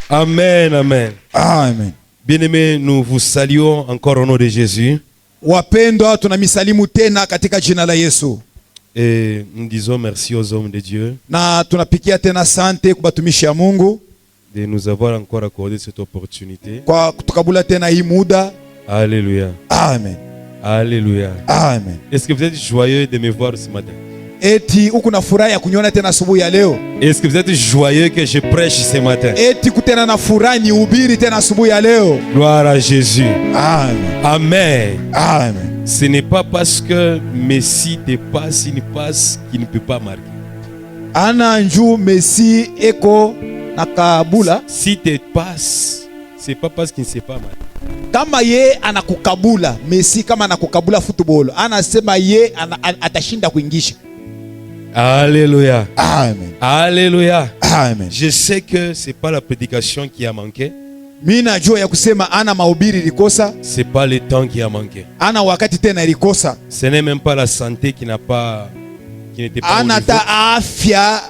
Amen, amen. Amen. Bien-aimés, nous vous saluons encore au nom de Jésus. Wapendwa, tunamisalimu tena katika jina la Yesu. Et nous disons merci aux hommes de Dieu Na tunapikia tena sante kwa batumishi ya Mungu de nous avoir encore accordé cette opportunité. kwa kutukabula tena hii muda. Alléluia. Amen. Alléluia. Amen. Est-ce que vous êtes joyeux de me voir ce matin? Eti uko na furaha ya kuniona tena asubuhi ya leo? Est-ce que vous êtes joyeux que je prêche ce matin? Eti kutena na furaha ni ubiri tena asubuhi ya leo? Gloire à Jésus. Amen. Amen. Amen. Ce n'est pas parce que Messie dépasse, il passe, qu'il ne peut pas marquer. Ana nju Messi eko nakabula. Si te passe, c'est pas parce qu'il ne sait pas marquer. Kama ye anakukabula, Messi kama anakukabula football, anasema ye atashinda kuingisha. Alléluia. Amen. Alléluia. Amen. Je sais que c'est pas la prédication qui a manqué. Mimi najua ya kusema ana mahubiri ilikosa, C'est pas le temps qui a manqué. ana wakati tena ilikosa, Ce n'est même pas la santé qui n'était pas au ana niveau, ta afya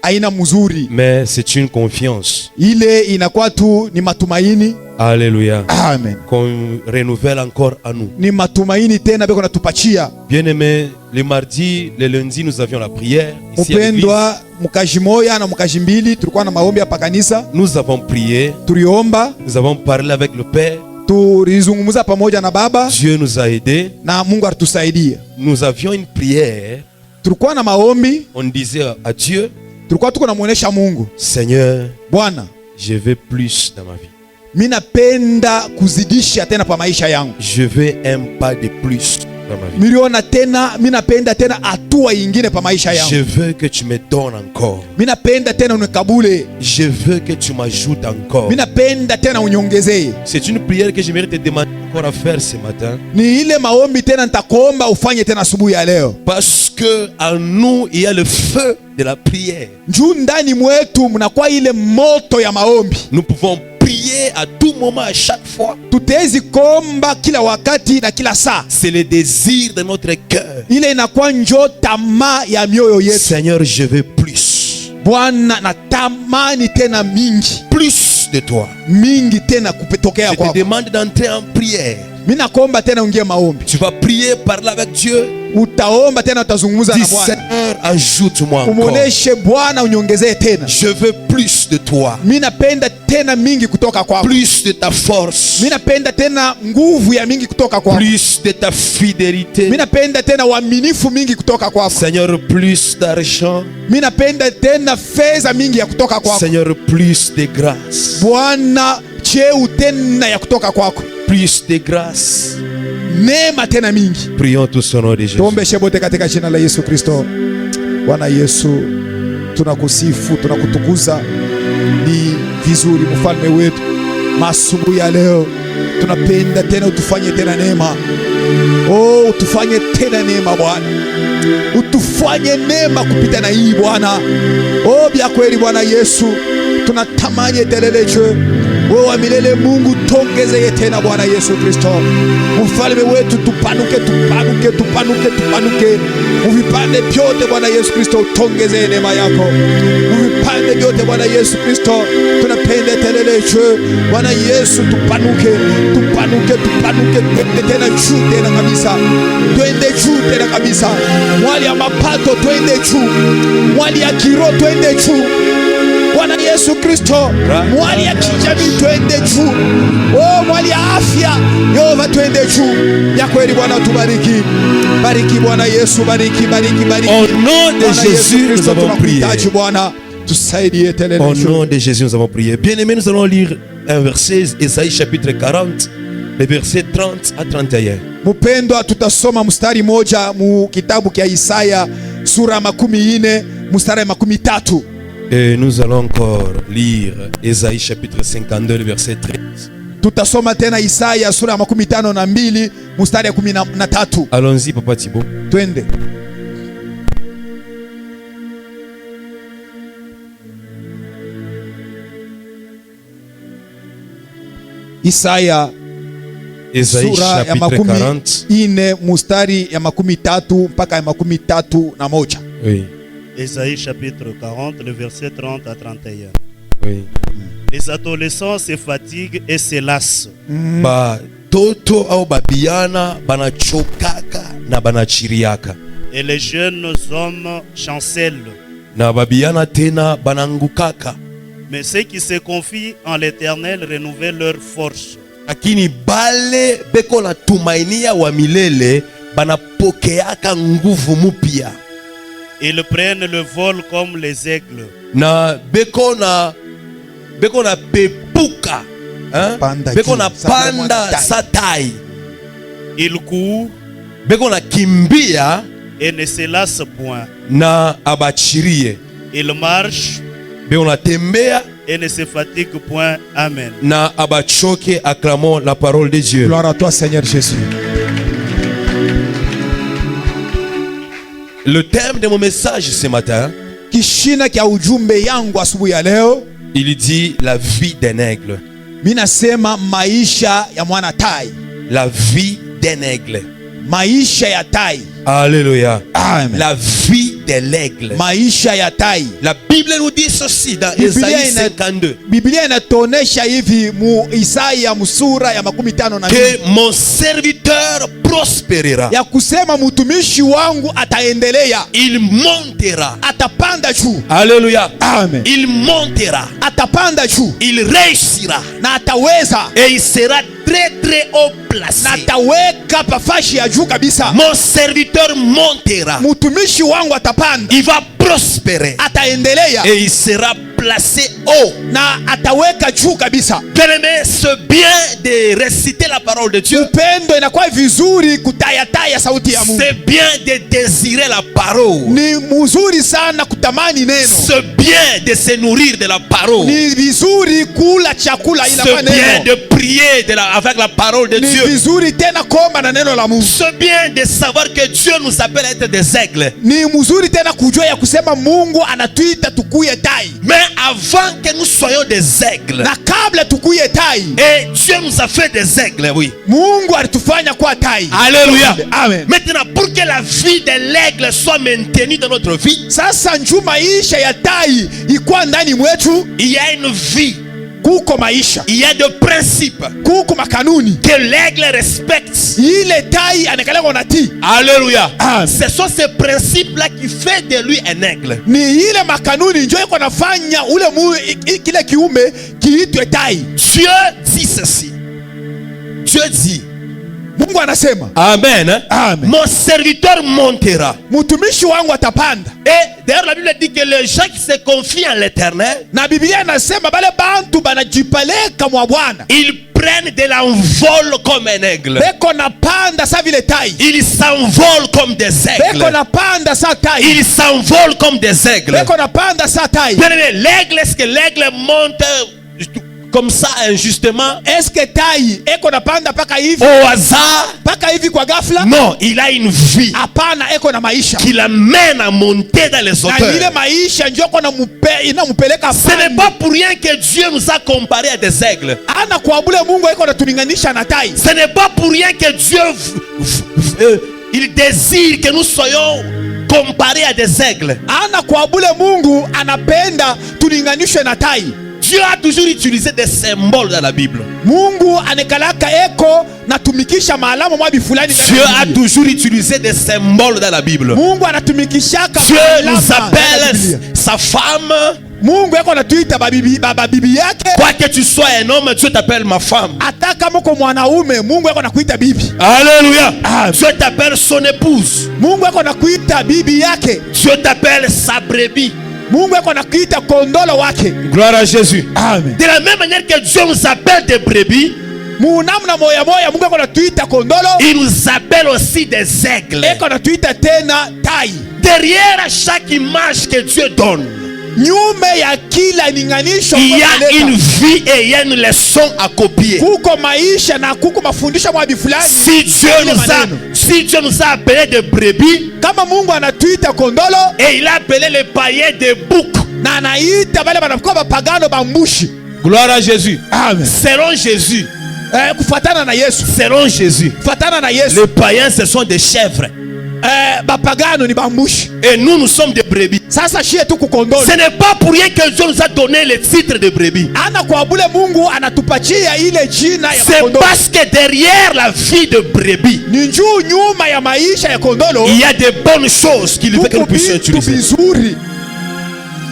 aina mzuri, mais c'est une confiance. ile inakuwa tu ni matumaini. Alléluia. Amen. Qu'on renouvelle encore à nous. Ni matumaini tena beko natupatia. Bien-aimés, le mardi, le lundi, nous avions la prière ici à l'église. Mupendwa, mkaji moya na mkaji mbili tulikuwa na maombi hapa kanisa. Nous avons prié, Tuliomba, nous avons parlé avec le Père. tulizungumza pamoja na Baba Dieu nous a aidés. na Mungu alitusaidia. Nous avions une prière. Tulikuwa na maombi, On disait à Dieu, tulikuwa tuko namuonesha Mungu, Seigneur, Bwana, je veux plus dans ma vie. mimi napenda kuzidisha tena pa maisha yangu. Je veux un pas de plus dans ma vie. Miliona tena, mimi napenda tena hatua nyingine pa maisha yangu. Je veux que tu me donnes encore. Mimi napenda tena unikabule. Je veux que tu m'ajoutes encore. Mimi napenda tena uniongezee. C'est une prière que j'aimerais te demander encore à faire ce matin. Ni ile maombi tena nitakuomba ufanye tena asubuhi ya leo. Parce que en nous, il y a le feu de la prière. Njoo ndani mwetu mnakuwa ile moto ya maombi. Nous pouvons prier à tout moment, à chaque fois. Tutezi komba kila wakati na kila saa. C'est le désir de notre cœur. Ile inakuwa njo tamaa ya mioyo yetu. Seigneur, je veux plus. Bwana, natamani tena mingi. Plus de toi. Mingi tena kupetokea Je te kwako. demande d'entrer en prière. Mimi nakuomba tena ungie maombi. Tu vas prier, parler avec Dieu. Utaomba tena utazungumza na Dis, Bwana. Seigneur, ajoute-moi encore. Umuoneshe Bwana uniongezee tena. Je veux plus de toi. Mimi napenda tena mingi kutoka kwako. Plus de ta force. Mimi napenda tena nguvu ya mingi kutoka kwako. Plus de ta fidélité. Mimi napenda tena uaminifu mingi kutoka kwako. Seigneur, plus d'argent. Mimi napenda tena fedha mingi ya kutoka kwako. Seigneur, plus de grâce. Bwana, cheo tena ya kutoka kwako. Plus de grâce. Neema tena mingi. Prions tous au nom de Jésus. Tuombe shebote katika jina la Yesu Kristo. Bwana Yesu, tunakusifu, tunakutukuza. Ni vizuri mfalme wetu. Masubuhi ya leo tunapenda tena utufanye tena neema. Oh, utufanye tena neema Bwana. Utufanye neema kupita na hii Bwana. Oh, bya kweli Bwana Yesu, tunatamani telelecho. Wewe wa milele Mungu, tongeze tena Bwana Yesu Kristo. Mfalme wetu, tupanuke, tupanuke, tupanuke, tupanuke. Uvipande vyote Bwana Yesu Kristo, tongeze neema yako. Uvipande vyote Bwana Yesu Kristo, tunapenda telelecho. Bwana Yesu, tupanuke, tupanuke, tupanuke, twende tena juu tena kabisa. Twende juu tena kabisa. Mwali ya mapato twende juu. Mwali ya kiroho twende juu. Bwana Yesu Kristo, mwali ya kijamii twende juu. Oh, mwali ya afya Yehova twende juu. Ya kweli Bwana, tubariki. Bariki Bwana Yesu, bariki, bariki, bariki. Au nom de Jésus, nous avons prié. Bwana, tusaidie tele. Au nom de Jésus, nous avons prié. Bien-aimés, nous allons lire un verset, Isaïe chapitre 40, les versets 30 à 31. Mupendwa, tutasoma mstari moja mu kitabu kia Isaya sura 40 mstari 13. Et nous allons encore lire Isaïe chapitre 52, le verset 13. Tutasoma tena Isaya sura 52 mstari 13. Allons-y, Papa Thibaut. Twende. Isaya Isaïe sura ya chapitre 40. 40 mstari ya 13 mpaka ya 31. Oui. Isaïe chapitre 40, le verset 30 à 31. Oui. Les adolescents se fatiguent et se lassent. Batoto au babiana banachokaka na banachiriaka. Et les jeunes hommes chancellent. Na babiana tena banangukaka. Mais ceux qui se confient en l'Éternel renouvellent leur force. Lakini bale beko na tumainia wa milele banapokeaka nguvu mupya. Ils prennent le vol comme les aigles. Na beko na pepuka, hein? Beko na panda sa tai. Ils courent beko na kimbia et ne se lassent point. Na abachirie. Ils marchent beko na tembea et ne se fatiguent point. Amen. Na abachoke. Acclamons la parole de Dieu. Gloire à toi Seigneur Jésus. Le thème de mon message ce matin, kishina kia ujumbe yangu asubuhi ya leo, il dit la vie d'un aigle. Mimi nasema maisha ya mwana tai. La vie d'un aigle. Maisha ya tai. Alléluia. Amen. La vie de l'aigle. Maisha ya tai. La Bible nous dit ceci dans Isaïe 52. Biblia inatuonesha hivi mu Isaya sura ya 52 que mon serviteur prospérera. Ya kusema mtumishi wangu ataendelea. Il montera. Atapanda juu. Alléluia. Amen. Il montera. Atapanda juu. Il réussira. Na ataweza. Et il sera très très haut placé. Na ataweka pafashi ya juu kabisa. Mon serviteur montera. Mtumishi wangu atapanda. Il va prospérer. Ataendelea. Et il sera placé haut. Na ataweka juu kabisa. Bien-aimé, c'est bien de réciter la parole de Dieu. Upendo inakuwa vizuri kutayataya sauti ya Mungu. C'est bien de désirer la parole. Ni mzuri sana kutamani neno. C'est bien de se nourrir de la parole. Ni vizuri kula chakula ila c'est bien de prier avec la parole de Dieu. Ni vizuri tena kuomba na neno la Mungu. C'est bien de savoir que Dieu nous appelle à être des aigles. Ni mzuri tena kujua ya kusema Mungu anatuita tukuye tai. Mais avant que nous soyons des aigles, na kabla tukuye tai, et Dieu nous a fait des aigles, oui. Mungu alitufanya kwa tai. Alléluia. Amen. Maintenant, pour que la vie de l'aigle soit maintenue dans notre vie, sasa njoo maisha ya tai ikuwa ndani mwetu, il y a une vie. Kuko maisha. Il y a des principes. Kuko makanuni. Que l'aigle respecte. Ile tai anakala konati. Alléluia. Ce sont ces principes-là qui fait de lui un aigle. Ni ile makanuni njoo iko nafanya ule kile kiume kiitwe tai. Dieu dit ceci. Dieu dit. Mungu anasema. Amen. Amen. Mon serviteur montera. Mtumishi wangu atapanda. Et d'ailleurs la Bible dit que les gens qui se confient en l'Éternel, na Biblia inasema bale bantu banajipeleka mwa Bwana, ils prennent de l'envol comme un aigle. Beko napanda sa vile tai. Ils s'envolent comme des aigles. Beko napanda sa tai. Ils s'envolent comme des aigles. Beko napanda sa tai. L'aigle, est-ce que l'aigle monte comme ça injustement? Est-ce que tai eko napanda paka hivi au hasard? Paka hivi kwa ghafla? Non, il a une vie. Hapana, eko na maisha qui l'amène à monter dans les hauteurs. Na ile maisha ndio kona inamupeleka. Ce n'est pas pour rien que Dieu nous a comparé à des aigles. Ana kuabule Mungu eko na tulinganisha na tai. Ce n'est pas pour rien que Dieu il désire que nous soyons comparés à des aigles. Ana kuabule Mungu anapenda tulinganishwe na tai. Dieu a toujours utilisé des symboles dans la Bible. Mungu anekalaka eko natumikisha maalamu mwa bifulani. Dieu a toujours utilisé des symboles dans la Bible. Mungu anatumikishaka. Dieu nous appelle sa femme. Mungu eko natuita bibi yake. Quoi que tu sois un homme, Dieu t'appelle ma femme. Ataka mko mwanaume, Mungu eko nakuita bibi. Alléluia. Dieu t'appelle son épouse. Mungu eko nakuita bibi yake. Dieu t'appelle sa brebis. Mungu eko nakuita kondolo wake. Gloire à Jésus. Amen. De la même manière que Dieu nous appelle des brebis, munamna moya moya Mungu eko natuita kondolo, il nous appelle aussi des aigles. Eko natuita tena tai. Derrière chaque image que Dieu donne, nyume ya kila ninganisho, il y a une vie et il y a une leçon à copier. Kuko maisha na kuko mafundisho mwa bifulani. Si Dieu nous a appelé des brebis, kama Mungu anatuita kondolo, et il a appelé les païens des boucs, na anaita bale banakuwa bapagano bambushi. Gloire à Jésus. Amen. Selon Jésus. Kufatana na Yesu. Selon Jésus. Kufatana na Yesu. Les païens ce sont des chèvres. bapagano ni bambushi. Et nous sommes des brebis. Sasa shie tu kukondolo. Ce n'est pas pour rien que Dieu nous a donné le titre de brebis. Ana kwa bule Mungu anatupatia ile jina ya C'est kondolo. parce que derrière la vie de brebis, Ni njuu nyuma ya maisha ya kondolo. il y a des bonnes choses qu'il veut que nous puissions utiliser. Bizuri.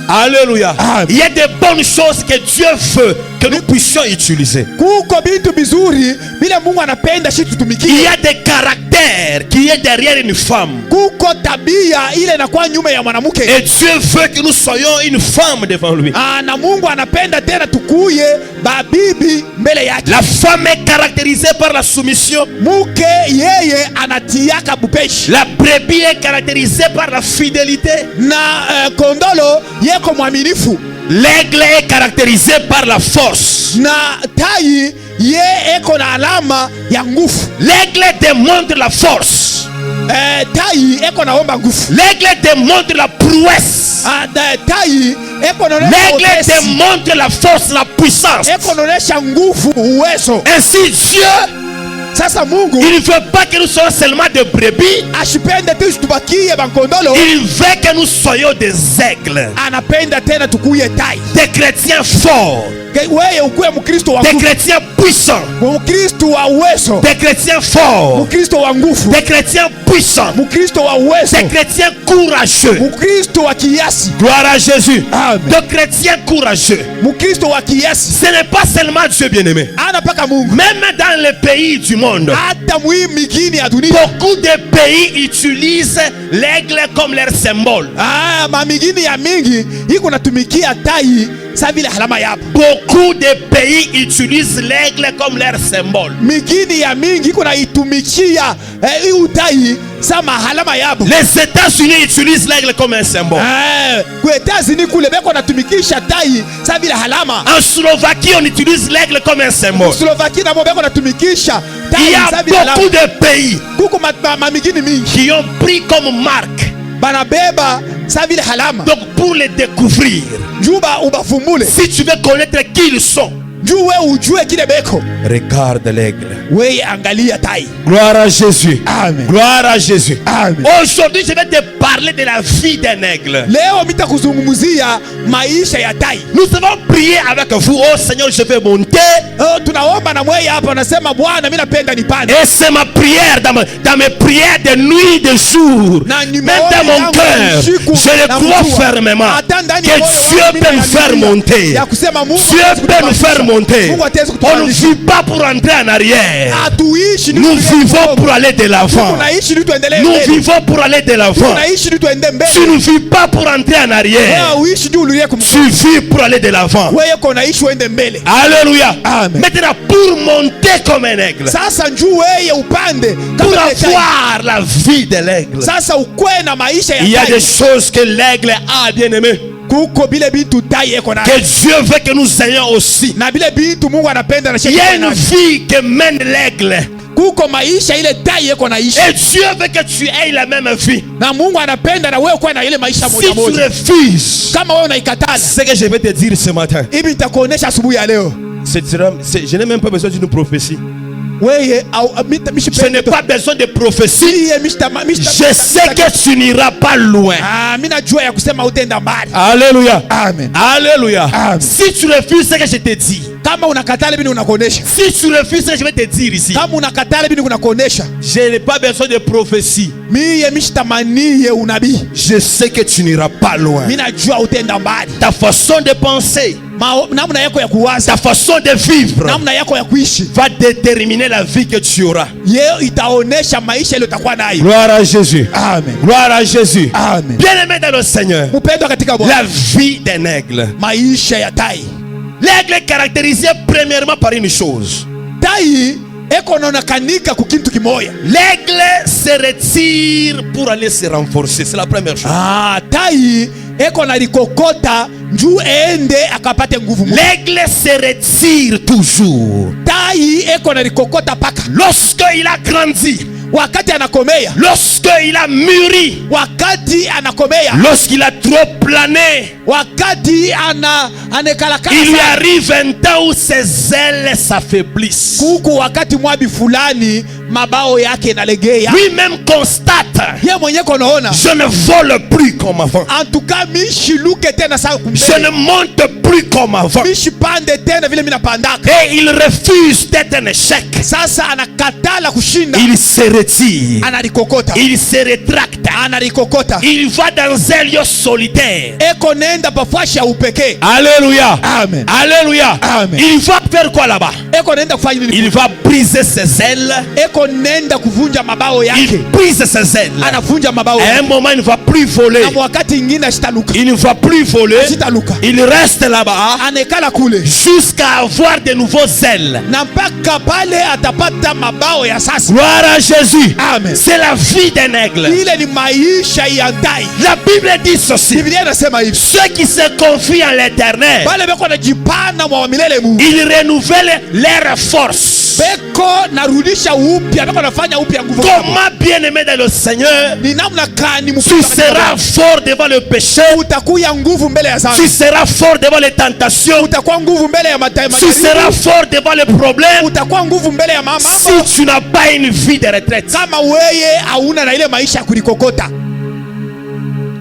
Alléluia. Amen. Il y a des bonnes choses que Dieu veut que nous puissions utiliser. Kuko bintu bizuri bila Mungu anapenda shi tutumikie. Il y a des caractères qui est derrière une femme. Kuko tabia ile inakuwa nyuma ya mwanamke. Et Dieu veut que nous soyons une femme devant lui. Na Mungu anapenda tena tukuye babibi mbele yake. La femme est caractérisée par la soumission. Muke yeye anatiaka bupeshi. La brebis est caractérisée par la fidélité. Na kondolo yeko mwaminifu. L'aigle est caractérisé par la force. Na tai ye eko na alama ya nguvu. L'aigle démontre la force. Tai eko naomba nguvu. L'aigle démontre la prouesse. Tai eko naonesha l'aigle démontre la force, la puissance. Eko naonesha nguvu, uwezo. Ainsi Dieu, sasa Mungu, il ne veut pas que nous soyons seulement des brebis. Ashipende tu tubakie bankondolo. Il veut que nous soyons des aigles. Anapenda tena tukuye tai. Des chrétiens forts. Wewe ukuwe Mkristo wa des chrétiens puissants. Mkristo wa uwezo. Des chrétiens forts. Mkristo wa nguvu. Des chrétiens puissants. Mkristo wa uwezo. Des chrétiens courageux. Mkristo wa kiasi. Gloire à Jésus. Amen. Des chrétiens courageux. Mkristo wa kiasi. Ce n'est pas seulement Dieu bien-aimé. Anapaka Mungu. Même dans les pays du monde, hata migini ya dunia, beaucoup de pays utilisent l'aigle comme leur symbole. Mamigini ya mingi iko natumikia tai sa vile alama yabo. Beaucoup de pays utilisent l'aigle comme leur symbole. Migini ya mingi iko naitumikia tai sa mahalama yabo. Les États-Unis utilisent l'aigle comme un symbole. Kwa États-Unis kule beko natumikisha tai sa vile alama. En Slovaquie on utilise l'aigle comme un symbole. Slovaquie nabo beko natumikisha tai sa vile alama. Il y a beaucoup de pays kuko mamigini mingi qui ont pris comme marque banabeba sa vile alama. Donc pour les découvrir, juba ubafumbule, si tu veux connaître qui ils sont, regarde l'aigle. Oui, angalia tai. Gloire à Jésus. Amen. Gloire à Jésus. Amen. Aujourd'hui, je vais te parler de la vie d'un aigle. Leo mitakuzungumzia maisha ya tai. Nous avons prié avec vous. Oh Seigneur, je vais monter. Tunaomba na mwewe hapa nasema Bwana mimi napenda nipande. Et c'est ma prière dans mes prières de nuit, de jour. Même dans mon cœur, je le crois fermement que Dieu peut me faire monter. Dieu peut me faire monter. On ne vit pas pour entrer en arrière. Nous vivons pour aller de l'avant. Nous vivons pour aller de l'avant. Tu ne vis pas pour entrer en arrière. Tu vis pour aller de l'avant. Alléluia. Maintenant, pour monter comme un aigle, pour avoir la vie de l'aigle, il y a des choses que l'aigle a, bien aimé, que Dieu veut que nous ayons aussi. Il y a une vie que mène l'aigle. Et Dieu veut que tu aies la même vie. Si tu refuses ce que je vais te dire ce matin, je n'ai même pas besoin d'une prophétie. Je n'ai pas besoin de prophétie. Je sais que tu n'iras pas loin. Alléluia. Amen. Alléluia. Amen. Si tu refuses ce que je te dis, si tu refuses ce que je vais te dire ici, je n'ai pas besoin de prophétie. Je sais que tu n'iras pas loin. Ta façon de penser, ta façon de vivre va déterminer la vie que tu auras. Gloire à Jésus. Amen. Gloire à Jésus. Amen. Bien-aimé dans le Seigneur, la vie d'un aigle. L'aigle est caractérisé premièrement par une chose. L'aigle se retire pour aller se renforcer. C'est la première chose. L'aigle se retire toujours. Lorsqu'il a grandi, lorsqu'il a mûri, lorsqu'il a trop plané, il lui arrive un temps où ses ailes s'affaiblissent. mabao yake inalegea. Lui-même constate, Yeye mwenyewe konaona, je ne vole plus comme avant. en tout cas mishiluke tena saa Je kumbele. ne monte plus comme avant. Mishipande tena vile mina pandaka. Et il refuse d'être un échec. Sasa anakatala kushinda. Il se retire. Anarikokota. Il se rétracte. Anarikokota. Il va dans un lieu solitaire. Eko nenda pafashi ya upekee. Alléluia. Amen. Alléluia. Amen. Il va faire quoi là-bas? Eko nenda kufanya nini? Il va briser ses ailes. Eko nenda kuvunja mabao Il yake. brise ses ailes. Anavunja mabao À un yake. moment, il ne va plus voler. Na wakati ingine ashitaluka. Il ne va plus voler. Ashitaluka. Il reste là-bas Anekala kule. jusqu'à avoir de nouveaux ailes. Na mpaka pale atapata mabao ya sasa. Gloire à Jésus. Amen. C'est la vie d'un aigle. Ile ni maisha ya ndai. La Bible dit ceci. Biblia inasema hivi. Ceux qui se confient en l'Éternel, Bale beko najipana mwa milele Mungu. ils renouvellent leur force. Beko narudisha upya, beko nafanya upya nguvu. Comment bien-aimé dans le Seigneur, Ni namna gani tu seras fort devant le péché, utakuya nguvu mbele ya tu dhambi. seras fort devant les tentations, Utakuwa nguvu mbele ya tu seras fort devant les problèmes. utakuwa nguvu mbele ya mambo. Si tu n'as pas une vie de retraite. Kama weye hauna na ile maisha ya kulikokota.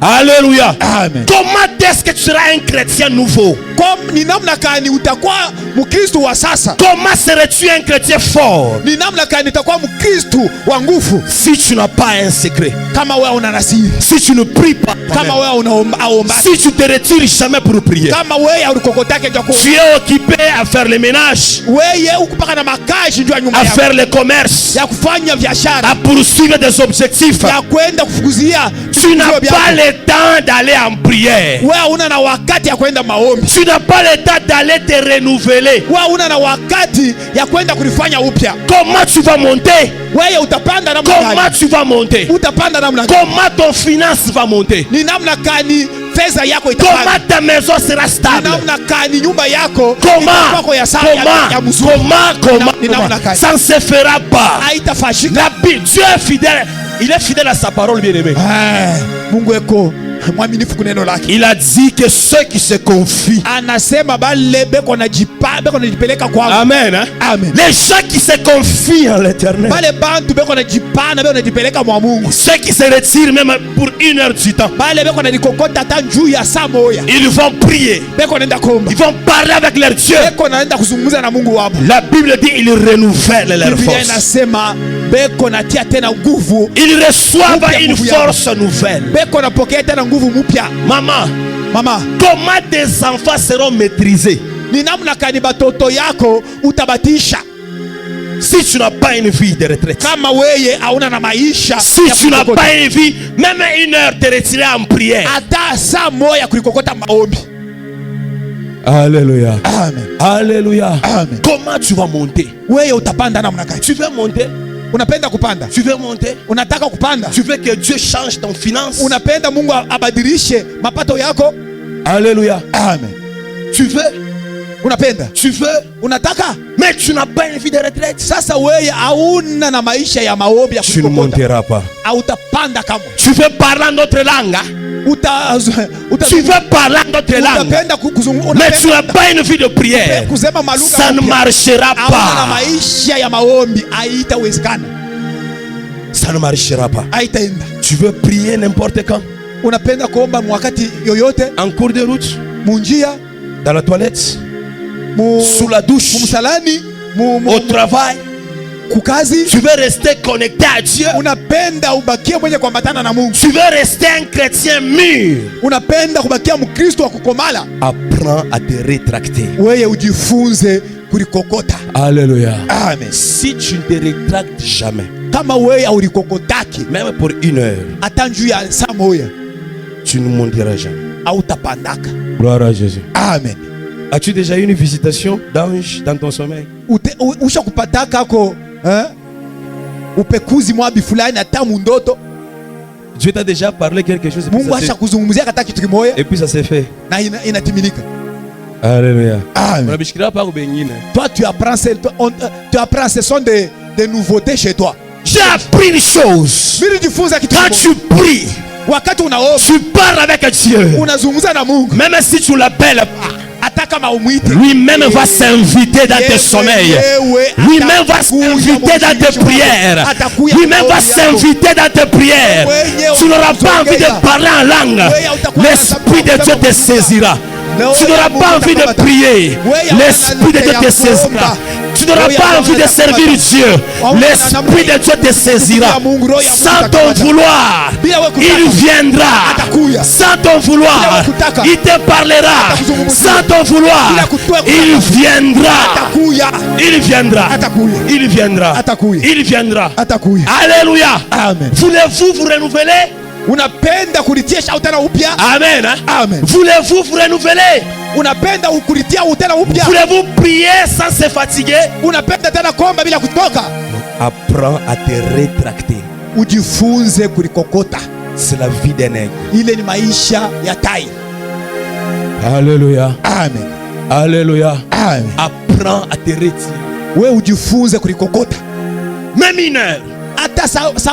Alléluia. Amen. Comment est-ce que tu seras un chrétien nouveau? Kwa ni namna gani utakuwa Mkristo wa sasa? Comment serais-tu un chrétien fort Ni namna gani utakuwa Mkristo wa nguvu? si tu n'as pas un secret? Kama wewe una nasiri. Si tu ne pries pas, Kama wewe unaomba. si tu te retires jamais pour prier, Kama wewe haulikokotake ndio tu es occupé à faire le ménage, wewe ukupaka na makazi ndio nyumba à yako. faire le commerce, Ya kufanya biashara. à poursuivre des objectifs. Ya kwenda kufukuzia. Tu n'as pas le temps d'aller en prière. Wewe una na wakati ya kwenda maombi. Tu n'as pas le temps d'aller te renouveler. Wewe una na wakati ya kwenda kulifanya upya. Comment tu vas monter? Wewe utapanda namna Comment gani? tu vas monter? Utapanda namna gani? Comment ton finance va monter? Ni namna gani fedha yako Comment itapanda? ta maison sera Ni stable? namna gani nyumba yako Comment? itakuwa ya sawa ya mzuri? Ni namna gani? Ça ne se fera pas. Haitafashika. La Bible, Dieu est fidèle. Il est fidèle à sa parole, bien-aimé. Mungu eko mwaminifu kuneno lake. Il a dit que ceux qui se confient. Anasema bale beko najipeleka kwa. Amen. Hein? Amen. Les gens qui se confient en l'Éternel. Bale bantu beko najipana beko najipeleka mwa Mungu. Ceux qui se retirent même pour 1 heure du temps. Bale beko nalikokota hata juu ya saa moja. Ils vont prier. Beko naenda kuomba. Ils vont parler avec leur Dieu. Beko naenda kuzungumza na Mungu wao. La Bible dit ils renouvellent leur Biblia force. inasema beko natia tena nguvu. Ils reçoivent Upya une nguvu yao. force nouvelle. Beko napokea tena nguvu mpya. Maman, Mama, comment tes enfants seront maîtrisés ni namna gani batoto yako utabatisha si tu n'as pas une vie de retraite? kama weye hauna na maisha Si ya tu n'as kulikokota. pas une vie, même 1 heure te retirer en prière. hata saa moja kulikokota maombi. Alléluia. Amen. Alléluia. Amen. Comment tu vas monter? Weye utapanda namna gani? Tu veux monter? Unapenda kupanda? Tu veux monter? Unataka kupanda? Tu veux que Dieu change ton finance? Unapenda Mungu abadilishe mapato yako? Alléluia. Amen. Tu veux? Unapenda? Tu veux? Unataka? Mais tu n'as pas une vie de retraite. Sasa weye hauna na maisha ya maombi ya Tu ne kulikokota. monteras pas. Hautapanda kamwe. Tu veux parler en d'autres langues? Hein? Tu veux parler en d'autres langues? Utapenda kuzungumza. Mais tu n'as pas une vie de prière. Kusema malugha Ça ne mpya. marchera Hauna na pas. maisha ya maombi haitawezekana. Ça ne marchera pas. Haitaenda. Tu veux prier n'importe quand? Unapenda kuomba wakati yoyote, En cours de route? munjia, Dans la toilette? mu Sous la douche? msalani, Au travail? kukazi. Tu veux rester connecté à Dieu? Unapenda ubakie mwenye kuambatana na Mungu. Tu veux rester un chrétien mûr? Unapenda kubakia Mkristo wa kukomala. Apprends à te rétracter. Wewe ujifunze kulikokota. Alléluia. Amen. Si tu ne te rétractes jamais, Kama wewe aulikokotaki même pour 1 heure, hata juu ya saa moja, tu ne monteras jamais. hautapandaka. Gloire à Jésus. Amen. As-tu déjà eu une visitation d'ange dans ton sommeil? Usha kupataka ko upekuzi mwabi fulani hata mundoto. Dieu t'a déjà parlé quelque chose Mungu asha kuzungumzia hata kitu kimoja et puis ça s'est fait. na inatimilika. Alléluia. Amen. Toi tu apprends, ce sont des nouveautés chez toi. J'ai appris une chose. Quand tu pries, wakati unaomba, tu parles avec Dieu. unazungumza na Mungu. Même si tu l'appelles pas, lui-même va s'inviter dans tes sommeils. Lui-même va s'inviter dans tes prières. Lui-même va s'inviter dans tes prières. Tu n'auras pas envie de parler en langue. L'Esprit de Dieu te saisira. Tu n'auras pas envie de prier. L'Esprit de Dieu te saisira. Tu n'auras pas envie de servir Dieu. L'Esprit de Dieu te saisira. Sans ton vouloir, il viendra. Sans ton vouloir, il te parlera. Sans ton vouloir, il viendra. Il viendra. Il viendra. Il viendra. Alléluia. Voulez-vous vous renouveler? Unapenda kulitisha utena upya? Amen. Amen. Voulez-vous vous renouveler? Unapenda kulitia utena upya? Voulez-vous prier sans se fatiguer? Unapenda tena kuomba bila kutoka? Apprends à te rétracter. Ujifunze kulikokota. C'est la vie d'un nègre. Ile ni maisha ya tai. Alléluia. Amen. Alléluia. Amen. Apprends à te retirer. Wewe ujifunze kulikokota. Même une heure.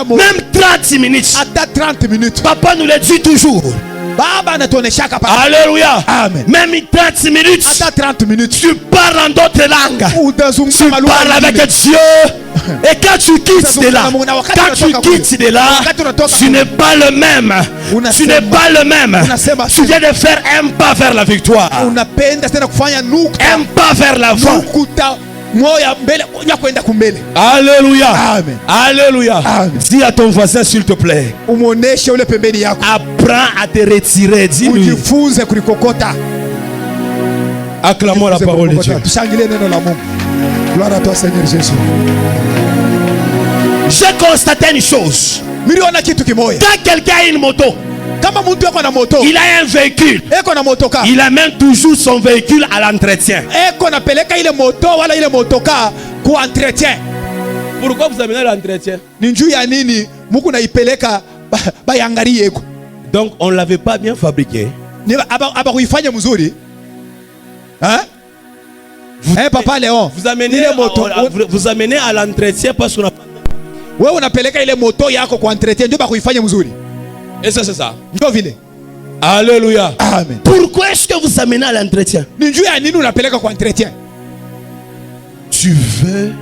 Même 30 minutes. Ata 30 minutes. Papa nous le dit toujours. Baba anatuoneshaka papa. Alléluia. Amen. Même 30 minutes. Ata 30 minutes. Tu parles en d'autres langues. Tu parles avec Dieu. Et quand tu quittes de là, tu n'es pas le même. Tu n'es pas le même. Tu viens de faire un pas vers la victoire. Un pas vers l'avant. Alléluia. Amen. Alléluia. Amen. Dis à ton voisin s'il te plaît. Apprends à te retirer. Dis-lui. Acclamons la parole de Dieu. Gloire à toi Seigneur Jésus. J'ai constaté une chose. Quand quelqu'un a une moto, il a un véhicule, il amène toujours son véhicule à l'entretien. Pourquoi vous amenez à l'entretien? Donc on ne l'avait pas bien fabriqué. Papa Léon, vous amenez à l'entretien parce qu'on a pas. Et ça c'est ça. Alléluia. Amen. Pourquoi est-ce que vous amenez à l'entretien? Tu veux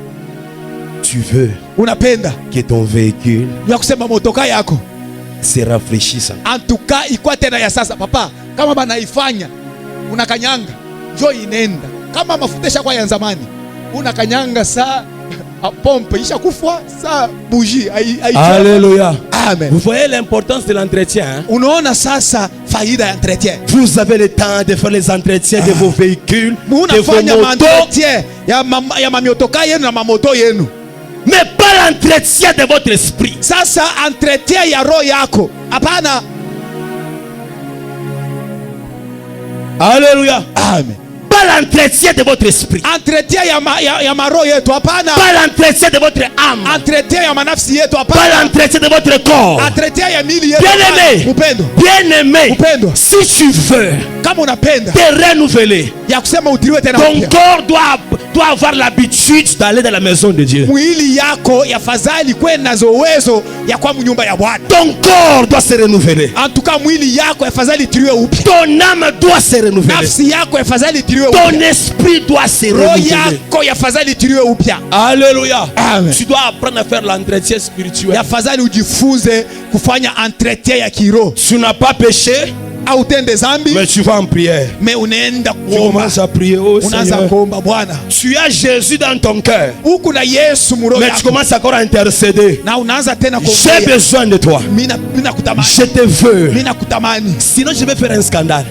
que ton véhicule se rafraîchisse. En tout cas, ikuwa tena ya sasa papa. Kama banaifanya unakanyanga njoo inenda. Kama mafuta ishakuwa ya zamani unakanyanga saa pompe ishakufa saa bougie. Alléluia. Amen. Vous voyez l'importance de l'entretien, hein? Unaona sasa faida ya entretien. Vous avez le temps de faire les entretiens de vos véhicules, de vos motos. Ya mamiotoka yenu na mamoto yenu. Mais pas l'entretien de votre esprit. Sasa entretien ya roho yako. Hapana. Alléluia. Amen. Pas l'entretien de votre esprit. Entretien ya maroho yetu hapana. Pas l'entretien de votre âme. Entretien ya manafsi yetu hapana. Pas l'entretien de votre corps. Entretien ya mili yetu. Bien-aimé. Upendo. Bien-aimé. Upendo. Si tu veux kama unapenda te renouveler, ya kusema utiliwe tena ton corps doit avoir l'habitude d'aller dans la maison de Dieu. Mwili yako yafadhali kwenda nazo uwezo ya kwa nyumba ya Bwana. Ton corps doit se renouveler. En tout cas mwili yako yafadhali itiliwe upya. Ton âme doit se renouveler. Nafsi yako yafadhali itiliwe upya. Ton esprit doit se renouveler. Roho yako yafadhali itiliwe upya. Alléluia. Amen. Tu dois apprendre à faire l'entretien spirituel. Yafadhali ujifunze kufanya entretien ya kiroho. Tu n'as pas péché, mais tu vas en prière. Mais unaenda kuomba. Tu commences à prier au Seigneur. Kuomba Bwana. Tu as Jésus dans ton cœur. Uko na Yesu mu roho yako. Mais tu commences encore à intercéder. Na unaanza tena kuomba. J'ai besoin de toi. Mina kutamani. Je te veux. Mina kutamani. Sinon je vais faire un scandale.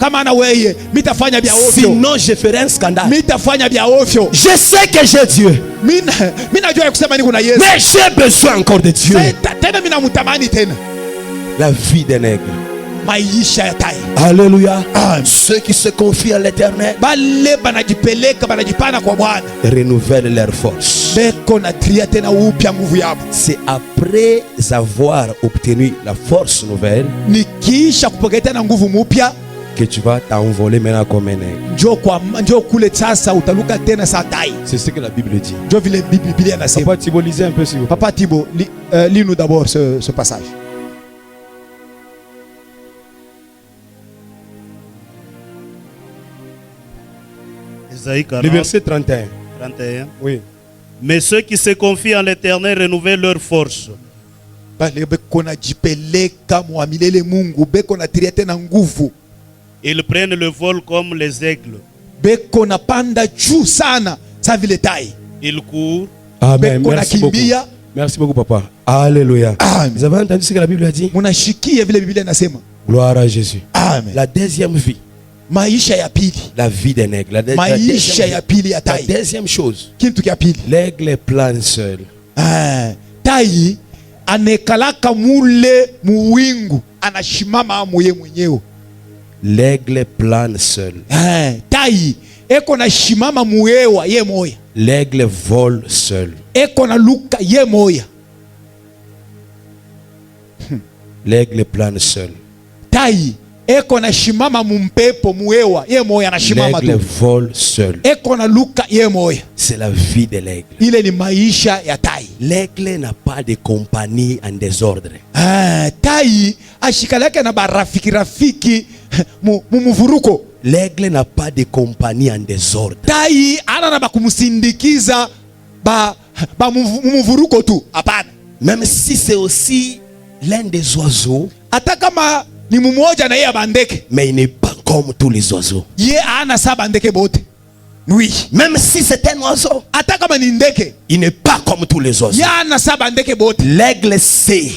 Kama na wewe mitafanya bia ovyo. Sinon je ferai un scandale. Mitafanya bia ovyo. Je sais que j'ai Dieu. Mina jua kusema niko na Yesu. Mais j'ai besoin encore de Dieu. Tena mina mutamani tena. La vie des nègres. Alléluia. Ceux qui se confient à l'Éternel renouvellent leur force. C'est après avoir obtenu la force nouvelle que tu vas t'envoler maintenant comme un aigle. C'est ce que la Bible dit. Papa Thibault, lisez un peu s'il vous plaît. Papa Thibault, lis-nous d'abord ce passage. Isaïe 40, le verset 31. 31. Oui. Mais ceux qui se confient en l'Éternel renouvellent leur force. Ils prennent le vol comme les aigles. Ils courent. Amen. Merci beaucoup. Merci beaucoup, papa. Alléluia. Amen. Vous avez entendu ce que la Bible a dit? Gloire à Jésus. Amen. La deuxième vie. La vie d'un aigle. La deuxième chose. L'aigle plane seul. Tai anekalaka mule muwingu anashimama muye mwenyewe. L'aigle plane seul. Tai eko na shimama muyewa ye moya. L'aigle vole seul. Eko na luka ye moya. L'aigle plane seul. Tai eko na shimama mumpepo muyewa ye moya na shimama tu. L'aigle vole seul. Eko na luka ye moya. C'est la vie de l'aigle. Ile ni maisha ya tai. L'aigle n'a pas de compagnie en désordre. Tai ashikalake na barafiki mumuvuruko. L'aigle n'a pas de compagnie en désordre. Tai ana na bakumusindikiza ba mumuvuruko tu. Hapana. Même si c'est aussi l'un des oiseaux. Hata kama ni mmoja na yeye bandeke. Mais il n'est pas comme tous les oiseaux. Ye ana sa bandeke bote. Oui. Même si c'est un oiseau. Hata kama ni ndeke. Il n'est pas comme tous les oiseaux. Ye ana sa bandeke bote. L'aigle sait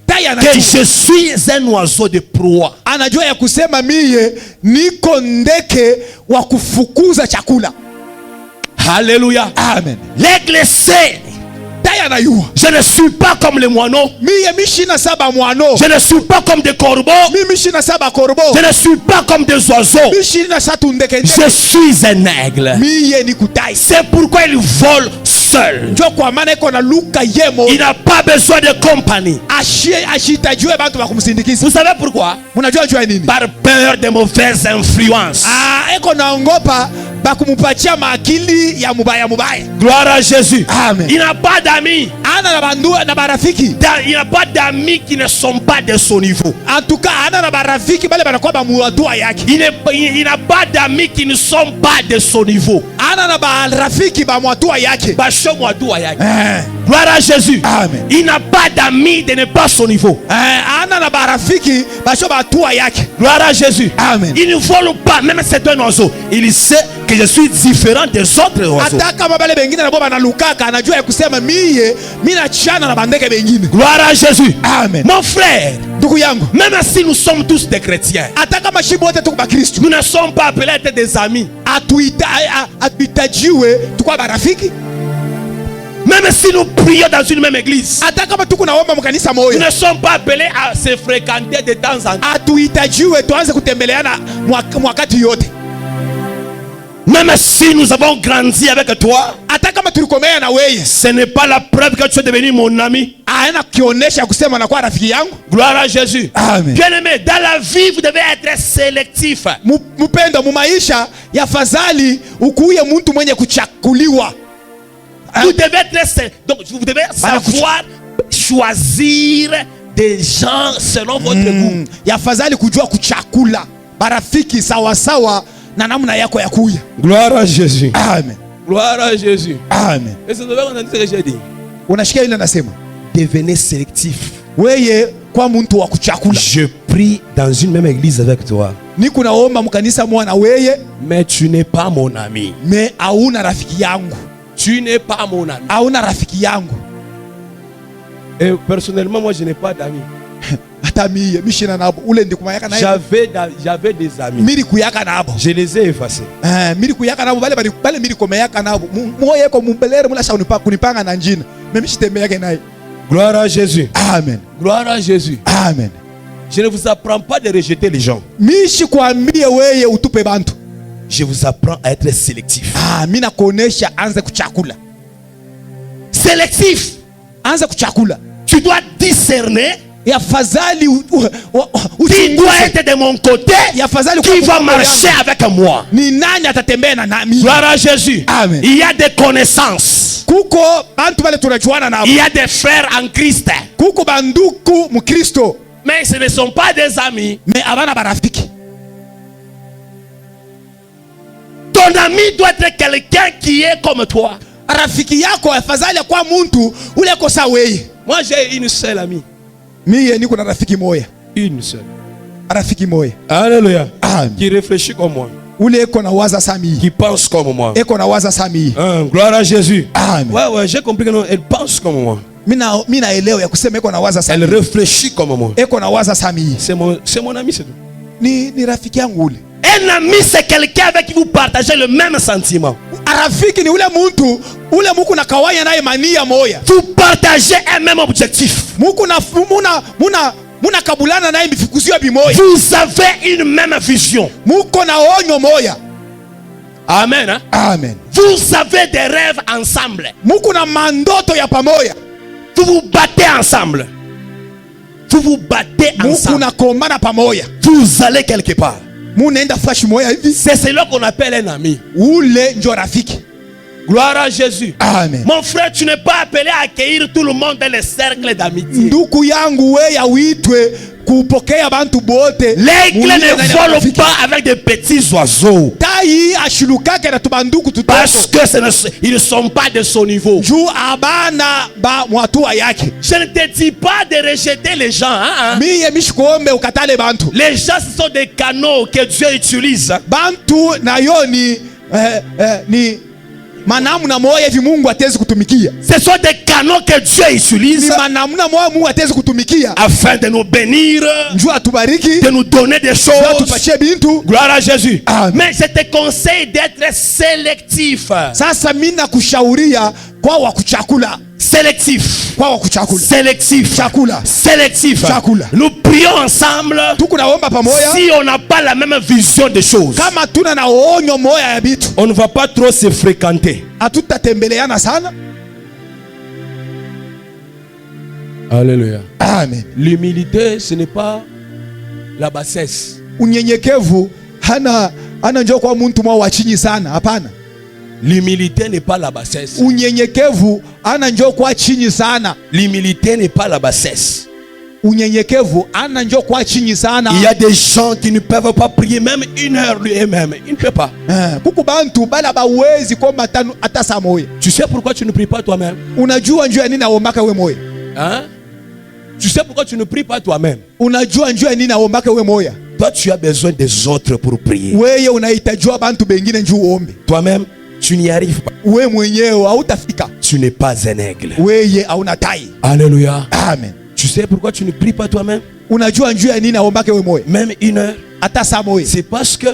que je suis un oiseau de proie. Anajua ya kusema miye niko ndeke wa kufukuza chakula. Alléluia. Amen. L'aigle sait je ne suis pas comme les moineaux. Je ne suis pas comme des corbeaux. Je ne suis pas comme des oiseaux. Je suis un aigle. C'est pourquoi il vole seul. Il n'a pas besoin de compagnie. Vous savez pourquoi? Par peur de mauvaises influences. Gloire à Jésus. Amen. Il n'a pas d'amis. Il n'a pas d'amis qui ne sont pas de son niveau. En tout cas, il n'a pas d'amis qui ne sont pas de son niveau. Gloire à Jésus. Amen. Il n'a pas d'amis de ne pas son niveau. Gloire à Jésus. Amen. Il ne vole pas, même c'est un oiseau. Il sait que je suis différent des autres oiseaux. Gloire à Jésus. Amen. Mon frère, même si nous sommes tous des chrétiens, nous ne sommes pas appelés à être des amis. Même si nous prions dans une même église, nous ne sommes pas appelés à se fréquenter de temps en temps. Même si nous avons grandi avec toi, ce n'est pas la preuve que tu es devenu mon ami. Gloire à Jésus. Amen. Bien-aimé, dans la vie, vous devez être sélectif. Vous devez savoir choisir des gens selon votre goût. Gloire à Jésus. Amen. Gloire à Jésus. Amen. Est-ce que vous avez entendu ce que j'ai dit? Devenez sélectif. Je prie dans une même église avec toi. Mais tu n'es pas mon ami. Tu n'es pas mon ami. Et personnellement, moi je n'ai pas d'amis. J'avais des amis. Je les ai effacés. Gloire à Jésus. Amen. Gloire à Jésus. Amen. Je ne vous apprends pas de rejeter les gens. Je vous apprends à être sélectif. Sélectif. Tu dois discerner qui doit être de mon côté, qui va marcher avec moi. Gloire à Jésus. Amen. Il y a des connaissances. Il y a des frères en Christ. Mais ce ne sont pas des amis. Ton ami doit être quelqu'un qui est comme toi. Rafiki yako afadhali kwa muntu ule kosa wewe. Moi j'ai une seule amie. Mimi niko na rafiki moja. Une seule. Rafiki moja. Alléluia. Amen. Qui réfléchit comme moi. Ule eko na waza sami. Qui pense comme moi. Eko na waza sami. Gloire à Jésus. Amen. Ouais, j'ai compris que non, elle pense comme moi. Mina elewa ya kusema eko na waza sami. Elle réfléchit comme moi. Eko na waza sami. C'est mon ami, c'est tout. Ni rafiki yangu ule. Un ami, c'est quelqu'un avec qui vous partagez le même sentiment. Rafiki ni ule muntu ule muku na kawanya naye mania moya. Vous partagez un même objectif. Muku na muna kabulana naye mifikuzio bimoya. Vous avez une même vision. Muko na onyo moya. Amen. Hein? Amen. Vous avez des rêves ensemble. Muku na mandoto ya pamoya. Vous vous battez ensemble. Vous vous battez ensemble. Muku na kombana pamoya. Vous allez quelque part. Munaenda flash moya hivi. C'est cela qu'on appelle un ami. Ule ndio rafiki. Gloire à Jésus. Amen. Mon frère, tu n'es pas appelé à accueillir tout le monde dans les cercles d'amitié. Nduku yangu we ya uitwe kupokea bantu bote. L'aigle ne vole pas avec des petits oiseaux. Tai ashilukake na tubanduku tutoko. Parce que ils ne sont pas de son niveau. Juu abana ba mwatua yake. Je ne te dis pas de rejeter les gens. Hein? Miye mishkombe ukatale bantu. Les gens, ce sont des canaux que Dieu utilise. Bantu na yo ni manamuna moya hivi Mungu atezi kutumikia. Ce sont des canaux que Dieu utilise. Ni manamuna moya Mungu atezi kutumikia. Afin de nous bénir. Njoo atubariki. De nous donner des choses. Atupatie bintu. Gloire à Jésus. Amen. Mais je te conseille d'être sélectif. Sasa mimi nakushauria kwa wa kuchakula. Sélectif. Kwa wa kuchakula. Sélectif. Chakula. Sélectif. Chakula. Nous prions ensemble. Tukunaomba pamoja. Si on n'a pas la même vision des choses. Kama tuna na onyo moya ya bitu. On ne va pas trop se fréquenter. Hatutatembeleana sana. Alléluia. Amen. L'humilité, ce n'est pas la bassesse. Unyenyekevu hana njoo kwa muntu mwa chini sana, hapana. L'humilité n'est pas la bassesse. Unyenyekevu hana njoo kwa chini sana. L'humilité n'est pas la bassesse. Unyenyekevu hana njoo kwa chini sana. Il y a des gens qui ne peuvent pas prier même une heure lui-même. Ils ne peuvent pas. Kuku bantu bala bawezi komba hata saa moja. Tu sais pourquoi tu ne pries pas toi-même? Unajua njoo nini naombaka we moja? Hein? Tu sais pourquoi tu ne pries pas toi-même? Unajua njoo nini naombaka we moja? Toi, tu as besoin des autres pour prier. Wewe unahitajua bantu bengine njoo uombe. Toi-même, tu n'y arrives pas. Wewe mwenyewe hautafika. Tu n'es pas un aigle. Wewe hauna tai. Alléluia. Amen. Tu sais pourquoi tu ne pries pas toi-même? Unajua njoo nini naombaka we moja? Même une heure. Hata saa moja. C'est parce que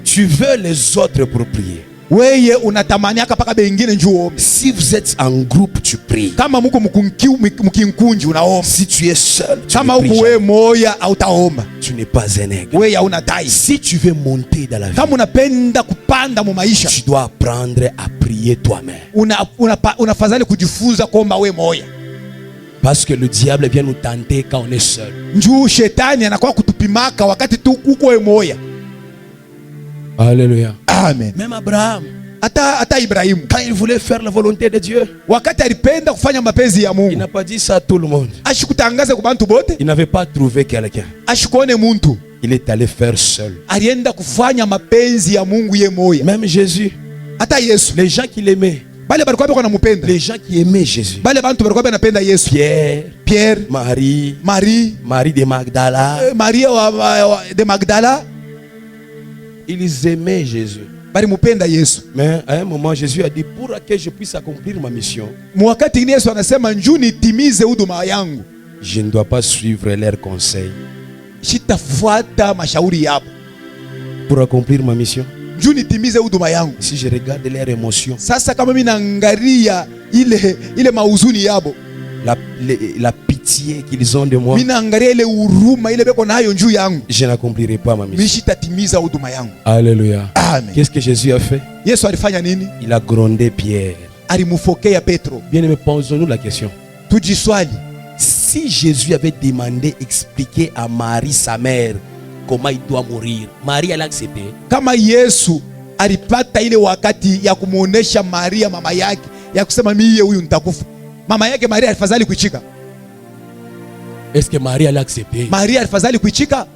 tu veux les autres pour prier. Wewe unatamaniaka paka bengine njoo uombe. Si vous êtes en groupe, tu pries. Kama muko mkinkunji unaomba. Si tu es seul, tu kama ne pries wewe moya hautaomba. Tu n'es pas un aigle. Wewe hauna tai. Si tu veux monter dans la vie, kama unapenda kupanda mu maisha, tu dois apprendre à prier toi-même. Unafadhali kujifunza kuomba wewe moya. Parce que le diable vient nous tenter quand on est seul. Njoo shetani anakuwa kutupimaka wakati tu uko wewe moya. Alléluia. Amen. Même Abraham, hata Ibrahim, quand il voulait faire la volonté de Dieu, wakati alipenda kufanya mapenzi ya Mungu, il n'a pas dit ça à tout le monde. Ashikutangaza kwa bantu bote. Il n'avait pas trouvé quelqu'un. Ashikuone muntu. Il est allé faire seul. Alienda kufanya mapenzi ya Mungu ye moya. Même Jésus, hata Yesu, les gens qui l'aimaient, les gens qui aimaient Jésus, Pierre, Marie de Magdala, Maria de Magdala, ils aimaient Jésus. Mais à un moment, Jésus a dit, pour que je puisse accomplir ma mission, je ne dois pas suivre leurs conseils. Pour accomplir ma mission, si je regarde leurs émotions, la pitié qu'ils ont de moi, je n'accomplirai pas ma mission. Alléluia. Qu'est-ce que Jésus a fait? Il a grondé Pierre. Bien aimé, posons-nous la question. Si Jésus avait demandé, expliquer à Marie, sa mère, comment il doit mourir, Marie allait accepter. Kama Yesu alipata ile wakati ya kumuonesha Maria mama yake ya kusema mimi huyu nitakufa, mama yake Maria alifadhali kuichika? Est-ce que Marie allait accepter? Maria alifadhali kuichika?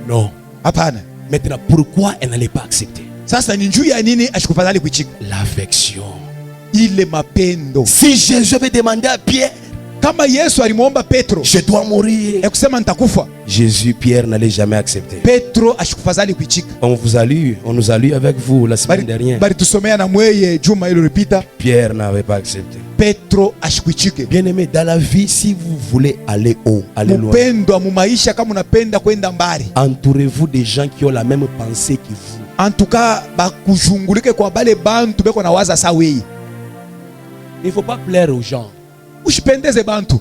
Non. Hapana. Maintenant, pourquoi elle n'allait pas accepter? Sasa ni njuu ya nini ashikufadhali kuichika? L'affection. Ile mapendo. Si Jésus avait demandé à Pierre, kama Yesu alimuomba Petro, je dois mourir, kusema nitakufa, Jésus, Pierre n'allait jamais accepter. Petro ashikufadhali kuichika. On nous a lu avec vous la semaine dernière. Bari tusomea na mweye juma ile iliyopita. Pierre n'avait pas accepté. Petro ashikuichike. Bien-aimé, dans la vie, si vous voulez aller haut, aller loin, mpendo mu maisha kama unapenda kwenda mbali, entourez-vous des gens qui ont la même pensée que vous. En tout cas, bakujungulike kwa bale bantu beko na waza sawe. Il ne faut pas plaire aux gens. Ushipendeze bantu.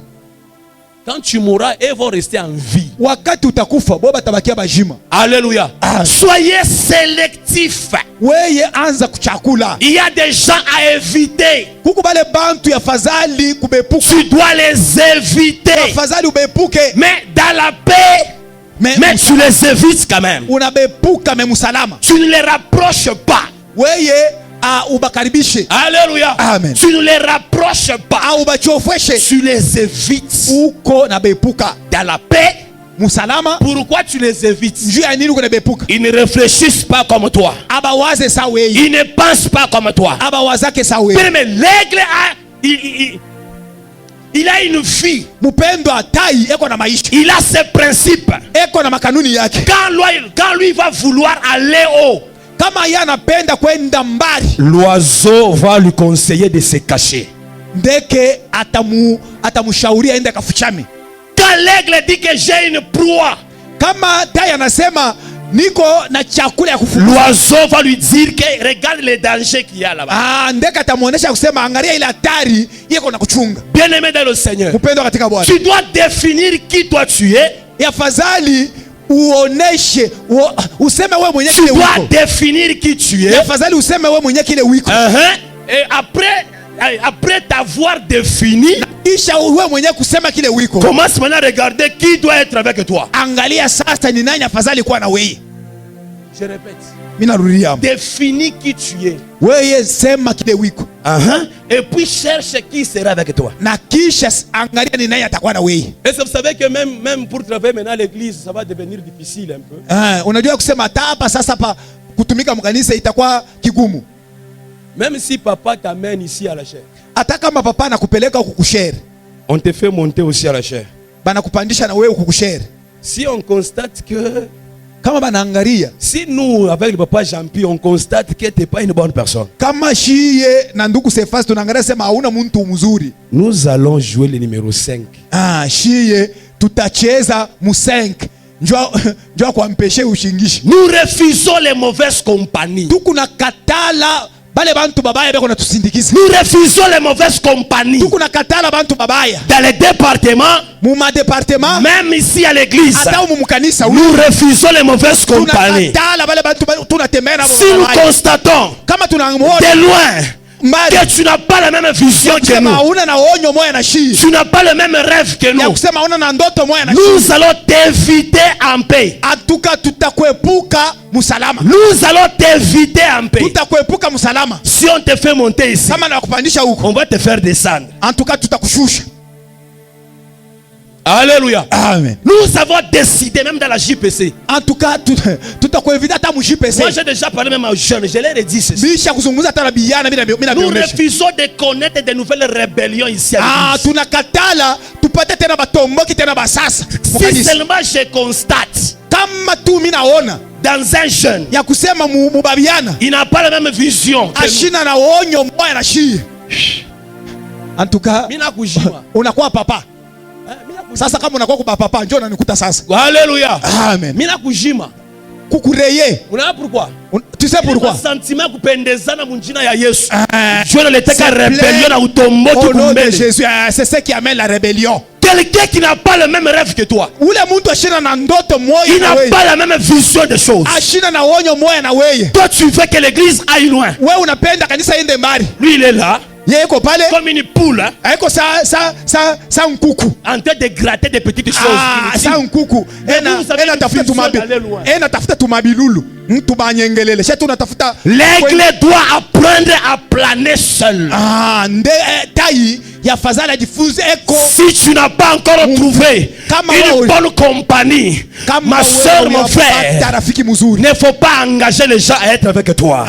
Quand tu mourras, ils vont rester en vie. Wakati utakufa, bo batabakia bajima. Alléluia. Soyez sélectifs. Weye anza kuchakula. Il y a des gens à éviter. Kuku bale bantu ya fazali kubepuka. Tu dois les éviter. Ya fazali ubepuke. Mais dans la paix, mais tu les évites quand même. Unabepuka me musalama. Tu ne les rapproches pas. Weye ubakaribishe. Alléluia. Amen. Tu ne les rapproches pas. Ubachofweshe. Tu les évites. Uko na bepuka. Dans la paix, musalama. Pourquoi tu les évites? Ils ne réfléchissent pas comme toi. Ils ne pensent pas comme toi. Mais l'aigle il a une vie. Il a ses principes. Quand lui va vouloir aller haut, l'oiseau va lui conseiller de se cacher. Quand l'aigle dit que j'ai une proie, l'oiseau va lui dire que regarde les dangers qu'il y a là-bas. Bien-aimé dans le Seigneur, tu dois définir qui toi tu es. Tu dois définir qui tu es. Et après t'avoir défini, commence maintenant à regarder qui doit être avec toi. Je répète. Définis qui tu es. Et puis cherche qui sera avec toi. Et vous savez que même pour travailler maintenant à l'église, ça va devenir difficile un peu. Même si papa t'amène ici à la chair, on te fait monter aussi à la chair. Si on constate que, si nous avec le papa Jean-Pierre on constate que tu n'es pas une bonne personne, nous allons jouer le numéro 5. Nous refusons les mauvaises compagnies. Nous refusons les mauvaises compagnies. Dans les départements, même ici à l'église, nous refusons les mauvaises compagnies. Si nous constatons de loin que tu n'as pas la même vision que nous, tu n'as pas le même rêve que nous, nous allons t'éviter en paix. Nous allons t'éviter en paix. Si on te fait monter ici, on va te faire descendre. Alléluia. Amen. Nous avons décidé même dans la JPC. En tout cas, moi j'ai déjà parlé même aux jeunes, je leur ai dit ceci. Nous refusons de connaître de nouvelles rébellions ici à l'église. Si seulement je constate dans un jeune, il n'a pas la même vision que nous. En tout cas, unakuwa papa. Sasa kama unakuwa kwa papa njoo unanikuta sasa. Alléluia. Amen. Mina kujima. Kukureye. Unaona pourquoi? Tu sais pourquoi? Sentiment kupendezana munjina ya Yesu. Dieu ne leteka rébellion na utombo au nom de Jésus, c'est ce qui amène la rébellion. Quelqu'un qui n'a pas le même rêve que toi. Il n'a pas la même vision des choses. Toi tu veux que l'église aille loin. Lui il est là. Comme une poule, hein? En train de gratter des petites choses. L'aigle doit apprendre à planer seul. Si tu n'as pas encore trouvé une bonne compagnie, ma soeur, mon frère, ne faut pas engager les gens à être avec toi.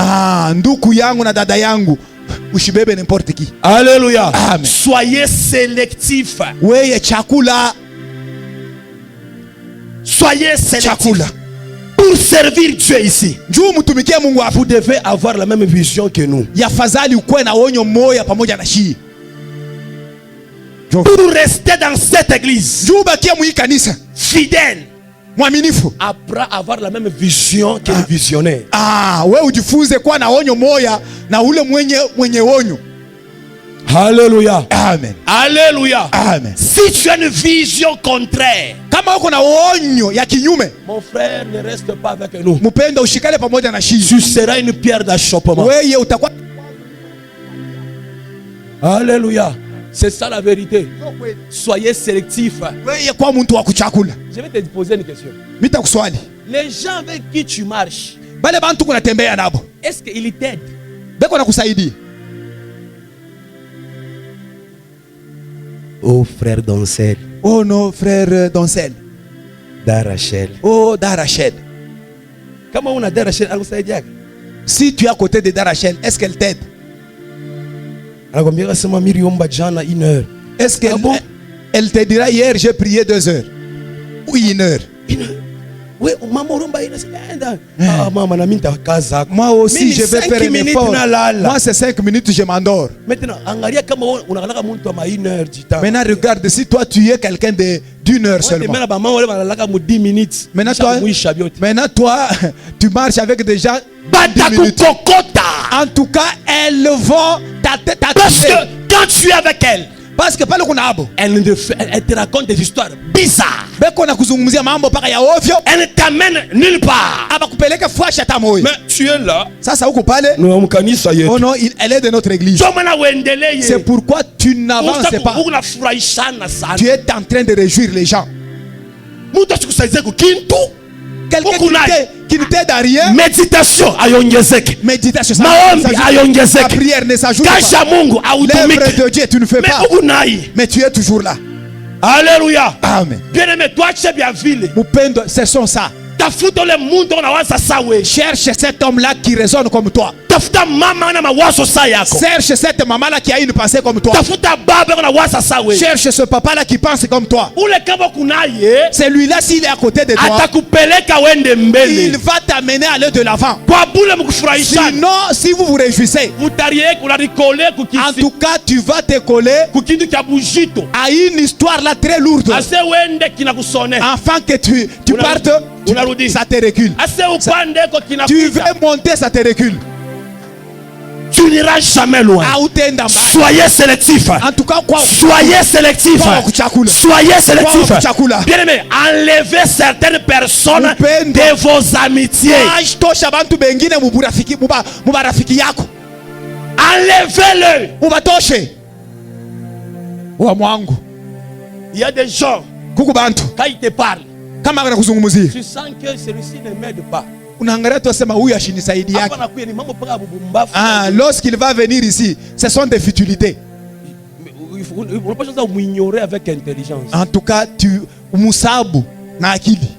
Alléluia. Soyez sélectifs. Soyez sélectifs. Pour servir Dieu ici, vous devez avoir la même vision que nous. Pour rester dans cette église fidèle, apprends à avoir la même vision que le visionnaire. Alléluia. Amen. Alléluia. Amen. Si tu as une vision contraire, mon frère, ne reste pas avec nous. Tu seras une pierre d'achoppement. Alléluia. C'est ça la vérité. Soyez sélectifs. Je vais te poser une question. Les gens avec qui tu marches, est-ce qu'ils t'aident? Oh frère Doncel. Oh non, frère Doncel. Darachel. Oh Darachel. Comment on a Darachel? Si tu es à côté de Darachel, est-ce qu'elle t'aide? Est-ce qu'elle te dira hier j'ai prié 2 heures ou 1 heure? Oui, moi aussi je vais faire un effort. Moi c'est 5 minutes je m'endors. Maintenant regarde, si toi tu es quelqu'un d'1 heure seulement. Maintenant toi tu marches avec des gens 10 minutes. En tout cas elles vont t'attirer. Parce que quand tu es avec elle, elle te raconte des histoires bizarres. Elle ne t'amène nulle part. Mais tu es là. Oh non, elle est de notre église. C'est pourquoi tu n'avances pas. Tu es en train de réjouir les gens. Quelqu'un qui ne t'aide à rien. Méditation ayongezeke. Méditation. La prière ne s'ajoute pas. L'œuvre de Dieu tu ne fais pas. Mais tu es toujours là. Alléluia. Amen. Bien-aimé, toi tu es bien ville. Mupendo, c'est ça. Cherche cet homme-là qui raisonne comme toi. Cherche cette maman-là qui a une pensée comme toi. Cherche ce papa-là qui pense comme toi. Celui-là, s'il est à côté de toi, il va t'amener à aller de l'avant. Sinon, si vous vous réjouissez, en tout cas, tu vas te coller à une histoire là très lourde. Afin que tu partes, ça te recule. Tu veux monter, ça te recule. Tu n'iras jamais loin. Soyez sélectifs. En tout cas, soyez sélectifs. Soyez sélectifs. Bien aimé, enlevez certaines personnes de vos amitiés. Enlevez-le. Il y a des gens, quand ils te parlent, tu sens que celui-ci ne m'aide pas. Lorsqu'il va venir ici, ce sont des futilités. Il ne faut pas m'ignorer avec intelligence. En tout cas, tu musabu na akili.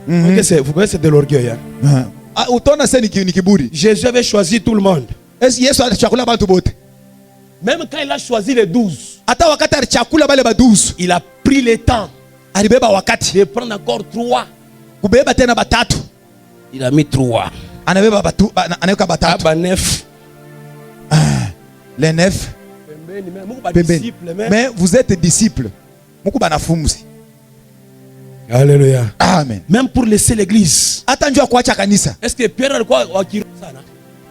Vous connaissez de l'orgueil. Jésus avait choisi tout le monde. Même quand il a choisi les 12, il a pris le temps de prendre encore 3. Il a mis 3. 9. Les 9. Mais vous êtes disciples. Alléluia. Amen. Même pour laisser l'église. Est-ce que Pierre alikuwa wakiro sana?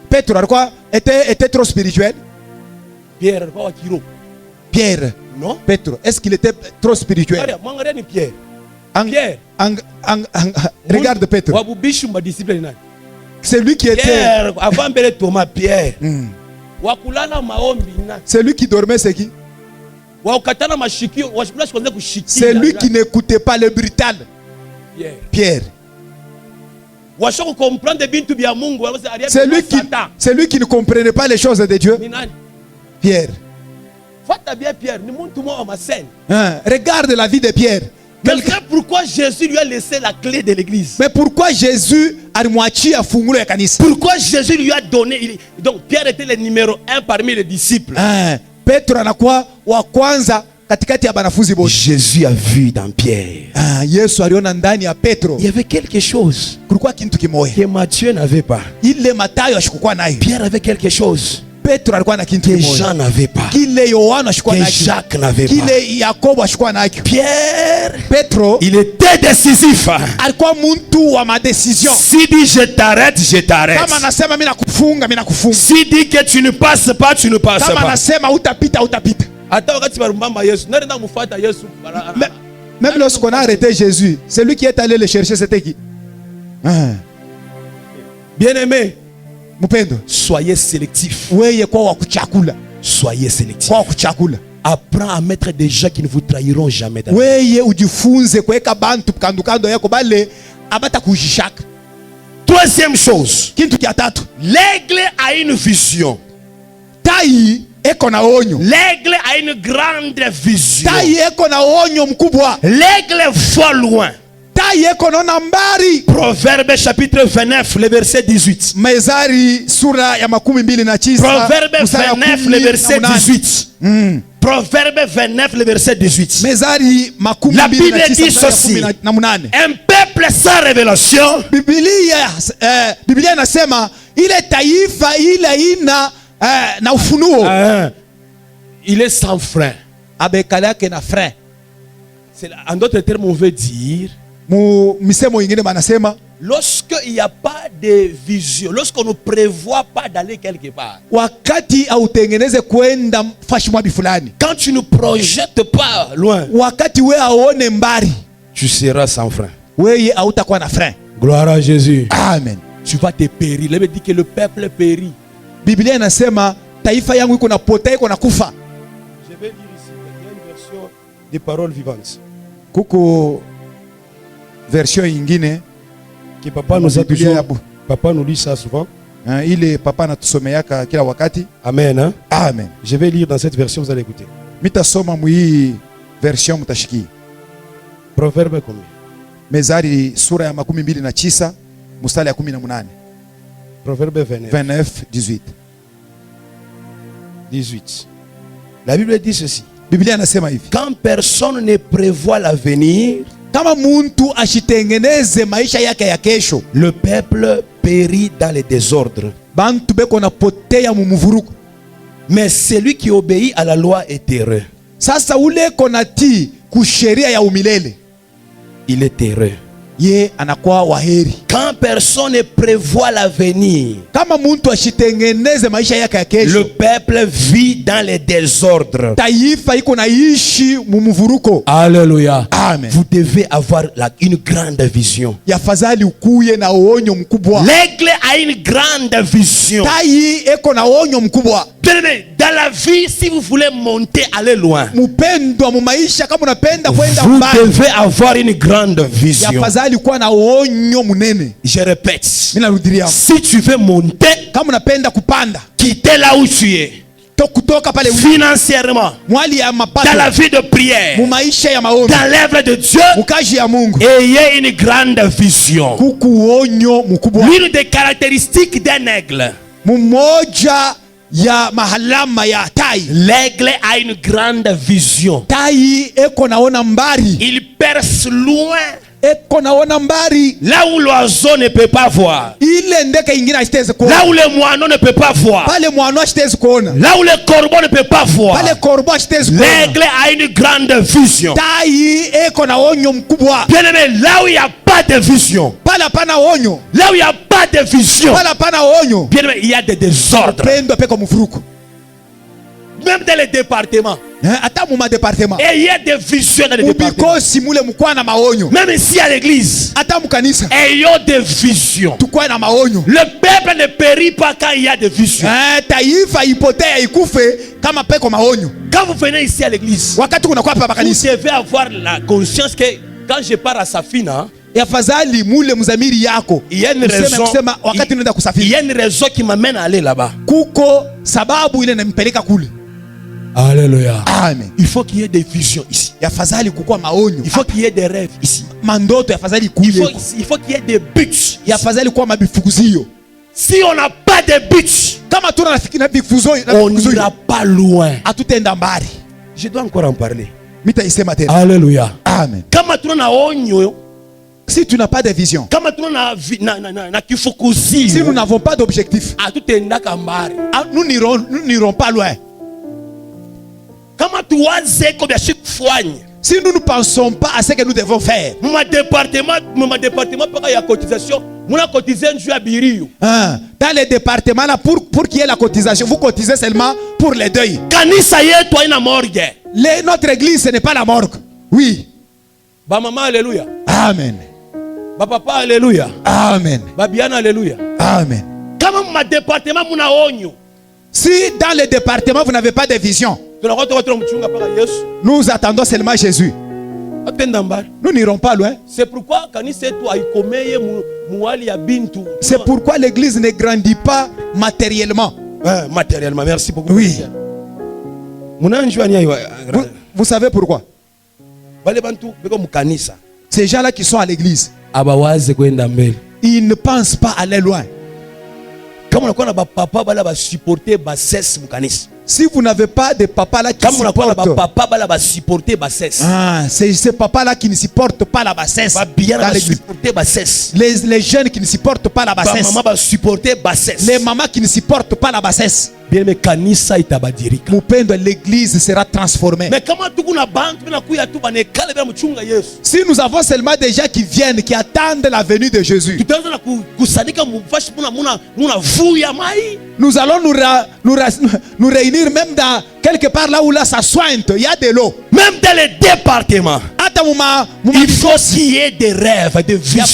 Petro alikuwa était trop spirituel. Pierre alikuwa wakiro. Pierre. Non. Petro. Est-ce qu'il était trop spirituel? Pierre. Pierre. Regarde Petro. C'est lui qui était. Pierre. Avant Thomas, Pierre. C'est lui qui dormait, c'est qui? C'est lui qui n'écoutait pas le brutal. Pierre. Celui qui ne comprenait pas les choses de Dieu. Pierre. Regarde la vie de Pierre. Pourquoi Jésus lui a laissé la clé de l'église? Mais pourquoi Jésus a moitié à fungulo ya kanisa? Pourquoi Jésus lui a donné? Donc Pierre était le numéro 1 parmi les disciples. Petro anakuwa wa kwanza katikati ya banafunzi bote. Jésus a vu dans Pierre. Yesu aliona ndani ya Petro. Il y avait quelque chose. Kulikuwa kitu kimoja que Matthieu n'avait pas. Ile Mathayo ashikuwa nayo. Pierre avait quelque chose. Petro alikuwa na kitu kimoja. Que Jean n'avait pas. Kile Yohana ashikuwa nayo. Que Jacques n'avait pas. Kile Yakobo ashikuwa nayo. Pierre, Petro, il était décisif. Alikuwa muntu wa madecision. Si dit je t'arrête, je t'arrête. Kama anasema mimi nakufunga, mimi nakufunga. Si dit que tu ne passes pas, tu ne passes pas. Kama anasema utapita, utapita. Même lorsqu'on a arrêté Jésus, celui qui est allé le chercher, c'était qui? Bien-aimé, soyez sélectif. Soyez sélectif. Soyez Apprends à mettre des gens qui ne vous trahiront jamais. Troisième chose, l'aigle a une vision. L'aigle a une grande vision. L'aigle vole loin. Proverbe chapitre 29, le verset 18. Proverbe 29, le verset 18. Proverbe 29, le verset 18. La Bible dit ceci: un peuple sans révélation, il est sans frein. En d'autres termes, on veut dire, lorsqu'il n'y a pas de vision, lorsqu'on ne prévoit pas d'aller quelque part, quand tu ne projettes pas loin, tu seras sans frein. Gloire à Jésus. Amen. Tu vas te périr. Il veut dire que le peuple périt. Je vais lire ici, il y a une version des paroles vivantes. Kuko version ingine que papa nous a toujours, papa nous lit ça souvent. Il est papa natusomeyaka kila wakati. Amen. Hein? Amen. Je vais lire dans cette version, vous allez écouter. Mitasoma mui version mutashiki. Proverbe combien? Mezari sura ya 29 mstari ya 18. Proverbe 29 18. 18. La Bible dit ceci. Biblia inasema hivi: quand personne ne prévoit l'avenir, kama muntu ashitengeneze maisha yake ya kesho, le peuple périt dans le désordre. Bantu beko napotea mumuvuruko. Mais celui qui obéit à la loi est heureux. Sasa ule konati kusheria ya umilele, il est heureux. Ye anakuwa waheri. Quand personne ne prévoit l'avenir, kama muntu ashitengeneze maisha yake ya kesho, le peuple vit dans les désordres. Taifa iko naishi mumuvuruko. Alléluia. Amen. Vous devez avoir une grande vision. Yafadhali ukuye na onyo mkubwa. L'aigle a une grande vision. Tai eko na onyo mkubwa. Dans la vie, si vous voulez monter, aller loin, vous devez avoir une grande vision. Je répète, si tu veux monter, quitter là où tu es, financièrement, dans la vie de prière, dans l'œuvre de Dieu, ayez une grande vision. L'une des caractéristiques d'un aigle, ya mahalama ya tai, l'aigle a une grande vision. Tai eko naona mbari. Il perce loin. Eko naona mbari. Là où l'oiseau ne peut pas voir. Ile ndeke ingine asitezi kuona. Là où le moineau ne peut pas voir. Pale moineau asitezi kuona. Là où le corbeau ne peut pas voir. Pale corbeau asitezi kuona. L'aigle a une grande vision. Tai eko na onyo mkubwa. Bien aimé, là où il n'y a pas de vision. Pale pana onyo. Là où il n'y a pas de vision. Pale pana onyo. Bien aimé, il y a des désordres. Pendo peko mfuruko. Même dans les départements. Et il y a des visions dans les départements. Même ici à l'église. Ayons des visions. Le peuple ne périt pas quand il y a des visions. Quand vous venez ici à l'église, vous devez avoir la conscience que quand je pars à Safina, Afadhali mule mzamiri yako. Il y a une raison. Wakati unaenda kusafiri. Il y a une raison qui m'amène à aller là-bas. Kuko sababu ile inampeleka kule. Alléluia. Amen. Il faut qu'il y ait des visions ici. Afadhali kukua maonyo. Il faut qu'il y ait des rêves ici. Mandoto afadhali kule. Il faut qu'il y ait des buts. Afadhali kuwa mabifukuzio. Si on n'a pas de buts, kama tuna rafiki na bifukuzio, on n'ira pas loin. Hatutaenda mbali. Je dois encore en parler. Mitaisema tena. Alléluia. Amen. Kama tuna onyo, si tu n'as pas de vision, kama tuna na kifukuzio, si nous n'avons pas d'objectif, hatutaenda mbali. Nous n'irons pas loin. Kama tuwaze ko bya shikufanya, si nous ne pensons pas à ce que nous devons faire, mon département pas ya cotisation, mon cotiser un jour à Biriou. Dans les départements là, pour qu'il y ait la cotisation, vous cotisez seulement pour les deuils. Kanisa yetu haina morgue. Notre église, ce n'est pas la morgue. Oui. Ba maman alléluia. Amen. Ba papa alléluia. Amen. Ba biana alléluia. Amen. Kama mon département muna onyo, si dans le département vous n'avez pas de vision, nous attendons seulement Jésus. Nous n'irons pas loin. C'est pourquoi l'église ne grandit pas matériellement. Matériellement, merci beaucoup. Oui. Vous savez pourquoi? Ces gens-là qui sont à l'église, ils ne pensent pas aller loin. Si vous n'avez pas de papa là qui supporte, c'est ce papa là qui ne supporte pas la bassesse. Les jeunes qui ne supportent pas la bassesse. Les mamans qui ne supportent pas la bassesse. L'église sera transformée. Si nous avons seulement des gens qui viennent, qui attendent la venue de Jésus, nous allons nous réunir même dans quelque part là où là ça sointe, il y a de l'eau. Même dans les départements, il faut qu'il y ait des rêves, des visions.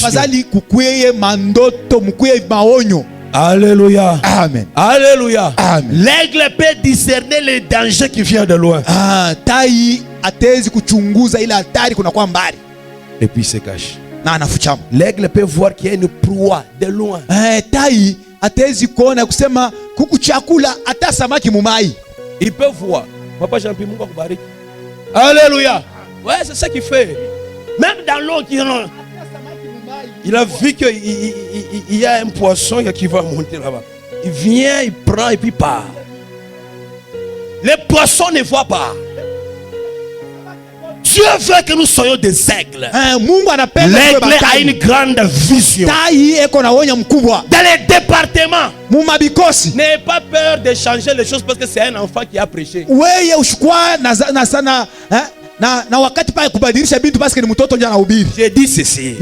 Alléluia. Amen. Alléluia. Amen. L'aigle peut discerner les dangers qui viennent de loin. Et puis il se cache. L'aigle peut voir qu'il y a une proie de loin. Il peut voir. Papa Jean-Pierre, Mungu akubariki. Alléluia. Ouais, c'est ça qu'il fait. Même dans l'eau, il a vu qu'il y a un poisson qui va monter là-bas. Il vient, il prend et puis part. Les poissons ne voient pas. Dieu veut que nous soyons des aigles. L'aigle a une grande vision. Dans les départements, n'ayez pas peur de changer les choses parce que c'est un enfant qui a prêché. J'ai dit ceci.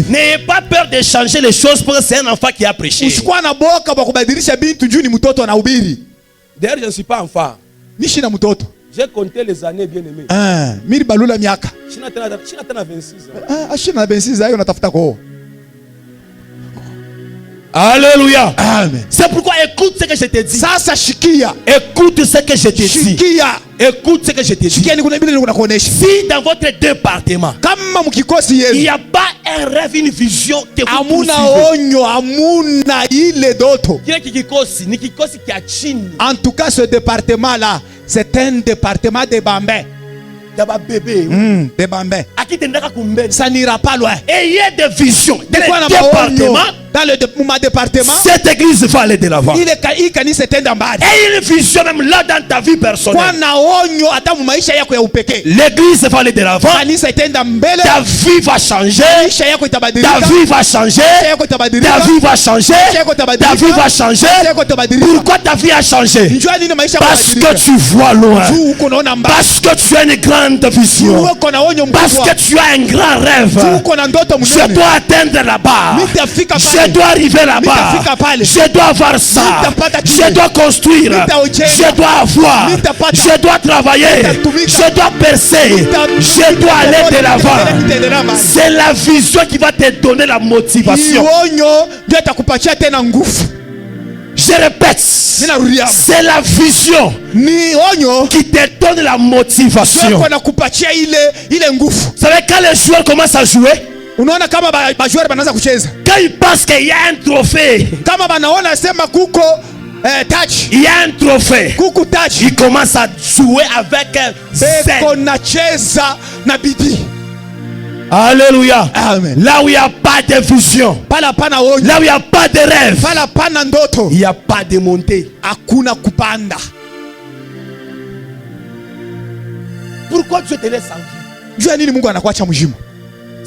N'ayez pas peur de changer les choses parce que c'est un enfant qui a prêché. D'ailleurs, je ne suis pas enfant. J'ai compté les années, bien aimé. Je suis à 26 ans. Alléluia. Amen. C'est pourquoi écoute ce que je te dis. Écoute ce que je te dis. Écoute ce que je te dis. Si dans votre département, il n'y a pas un rêve, une vision que vous poursuivez. En tout cas, ce département-là, c'est un département de bambins. Des bambins. Ça n'ira pas loin. Ayez des visions. Dans le département, cette église va aller de l'avant. Et une vision même là dans ta vie personnelle. L'église va aller de l'avant. Ta vie va changer. Ta vie va changer. Ta vie va changer. Ta vie va changer. Pourquoi ta vie a changé? Parce que tu vois loin. Parce que tu as une grande vision. Parce que tu as un grand rêve. Je dois atteindre là-bas. Je dois arriver là-bas. Je dois avoir ça. Je dois construire. Je dois avoir. Je dois travailler. Je dois percer. Je dois aller de l'avant. C'est la vision qui va te donner la motivation. Je répète, c'est la vision qui te donne la motivation. Vous savez, quand les joueurs commencent à jouer, Unaona kama bajoueur banaanza kucheza. Quand ils pensent qu'il y a un trophée. Kama banaona sema kuko touch. Il y a un trophée. Kuko touch. Ils commencent à jouer avec beko na cheza na bidii. Alléluia. Amen. Là où il n'y a pas de vision. Pala pana onyo. Là où il n'y a pas de rêve. Pala pana ndoto. Il n'y a pas de montée. Hakuna kupanda. Pourquoi Dieu te laisse en vie? Jua nini Mungu anakuacha mjima?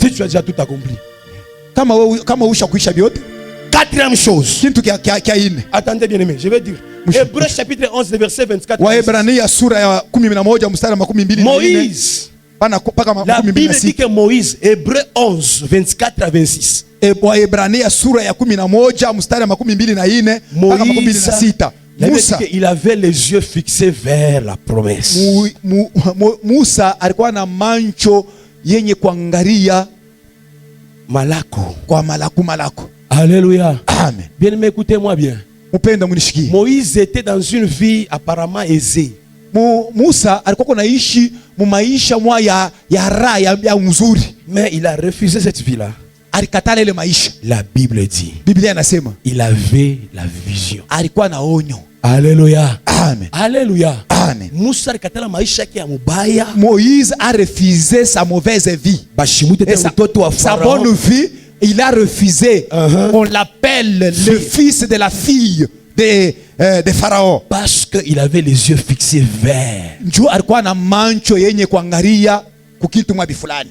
Si tu as déjà tout accompli. Kama usha kuisha vyote. Quatrième chose. Kintu kia ine. Attendez bien aimé, je vais dire. Hébreux chapitre 11 verset 24. Waebrania sura ya 11 mstari wa 12. Moïse. La Bible dit que Moïse, Hébreux 11 24 à 26. Waebrania sura ya 11 mstari wa 12 mpaka 26. Musa, il avait les yeux fixés vers la promesse. Musa alikuwa na mancho yenye kuangalia malako. Kwa malako. Alléluia. Amen. Bien aimé, écoutez-moi bien. Mpenda munishikie. Moïse était dans une vie apparemment aisée. Musa alikuwa anaishi mu maisha mwa ya raha ya mzuri. Mais il a refusé cette vie-là. Alikatala ile maisha. La Bible dit. Biblia inasema. Il avait la vision. Alikuwa na onyo. Alléluia. Amen. Alléluia. Amen. Musa alikatala maisha yake ya mubaya. Moïse a refusé sa mauvaise vie. Sa bonne vie, il a refusé. On l'appelle le fils de la fille de Pharaon. Parce qu'il avait les yeux fixés vers. Njoo alikuwa na mancho yenye kuangalia kukitu mwa bifulani.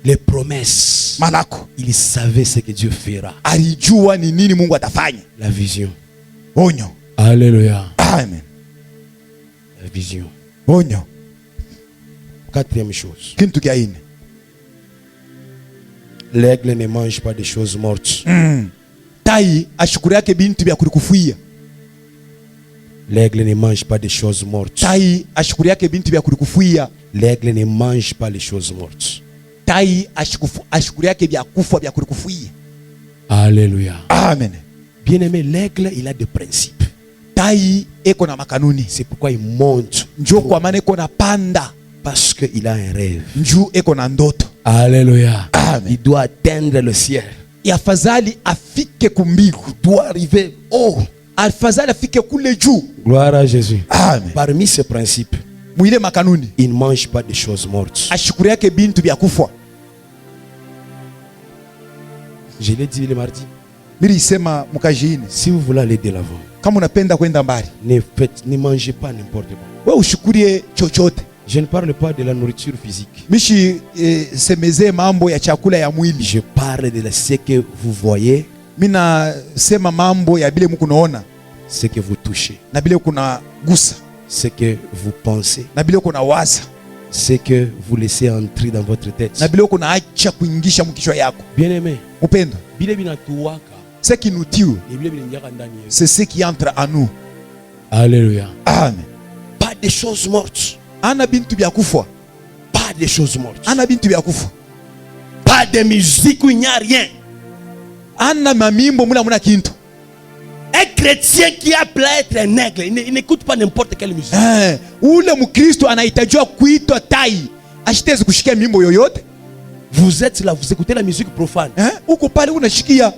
Les promesses. Malako. Il savait ce que Dieu fera. Alijua ni nini Mungu atafanya. La vision. Onyo. Alléluia. Amen. La vision. Onyo. Quatrième chose. Kintu kia ine. L'aigle ne mange pas des choses mortes. Tai ashukuri yake bintu vya kulikufuia. L'aigle ne mange pas des choses mortes. Tai ashukuri yake bintu vya kulikufuia. L'aigle ne mange pas les choses mortes. Tai ashukuri yake vya kufa vya kulikufuia. Alléluia. Amen. Bien-aimé, l'aigle, il a des principes. Tai eko na makanuni. C'est pourquoi il monte. Njoo kwa maana eko na panda. Parce qu'il a un rêve. Njoo eko na ndoto. Alléluia. Amen. Il doit atteindre le ciel. Afadhali afike kumbiku. Il doit arriver haut. Afadhali afike kule juu. Gloire à Jésus. Amen. Parmi ces principes, mwile makanuni, il ne mange pas des choses mortes. Ashukuri yake bintu vya kufa. Je l'ai dit le mardi. Nilisema mkajini. Si vous voulez aller de l'avant, kama unapenda kwenda mbali, ne mangez pas n'importe quoi. Wewe ushukurie chochote. Je ne parle pas de la nourriture physique. Mishi semeze mambo ya chakula ya mwili. Je parle de ce que vous voyez. Mina sema mambo ya bile mkunaona. Ce que vous touchez. Na bile kuna gusa. Ce que vous pensez. Na bile kuna waza. Ce que vous laissez entrer dans votre tête. Na bile kuna acha kuingisha mkichwa yako. Bien aimé. Upendo. Bile binatuwaka. Ce qui nous tue, c'est ce qui entre en nous. Alléluia. Amen. Pas des choses mortes. Ana bintu bya kufa. Pas des choses mortes. Ana bintu bya kufa. Pas de musique où il n'y a rien. Ana mamimbo muna kintu. Un chrétien qui a appelé à être un aigle, il n'écoute pas n'importe quelle musique. Ule mukristo anahitajiwa kuitwa tai. Ashitezi kushikia mimbo yoyote. Vous êtes là, vous écoutez la musique profane. Uko pale unashikia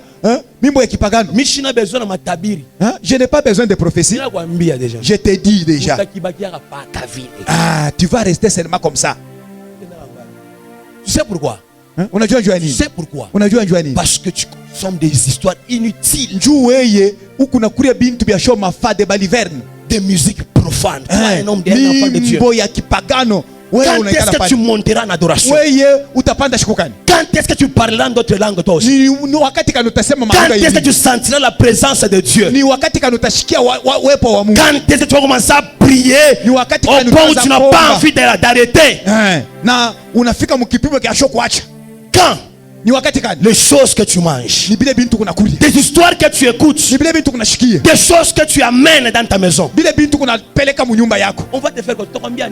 mimbo ya kipagano. Mishina besoin de matabiri. Je n'ai pas besoin de prophétie. Je te dis déjà. Tu vas rester seulement comme ça. Tu sais pourquoi? Unajua njua nini? Tu sais pourquoi? Unajua njua nini? Parce que tu consommes des histoires inutiles. Njoo weye ukunakuria bintu bya show mafa de baliverne. Des musiques profanes. Toi un homme d'un enfant de Dieu. Mimbo ya kipagano. Quand est-ce que tu monteras en adoration? Quand est-ce que tu parleras d'autres langues toi aussi? Quand est-ce que tu sentiras la présence de Dieu? Quand est-ce que tu vas commencer à prier au point où tu n'as pas envie d'arrêter? Quand? Les choses que tu manges, des histoires que tu écoutes, des choses que tu amènes dans ta maison. On va te faire combien?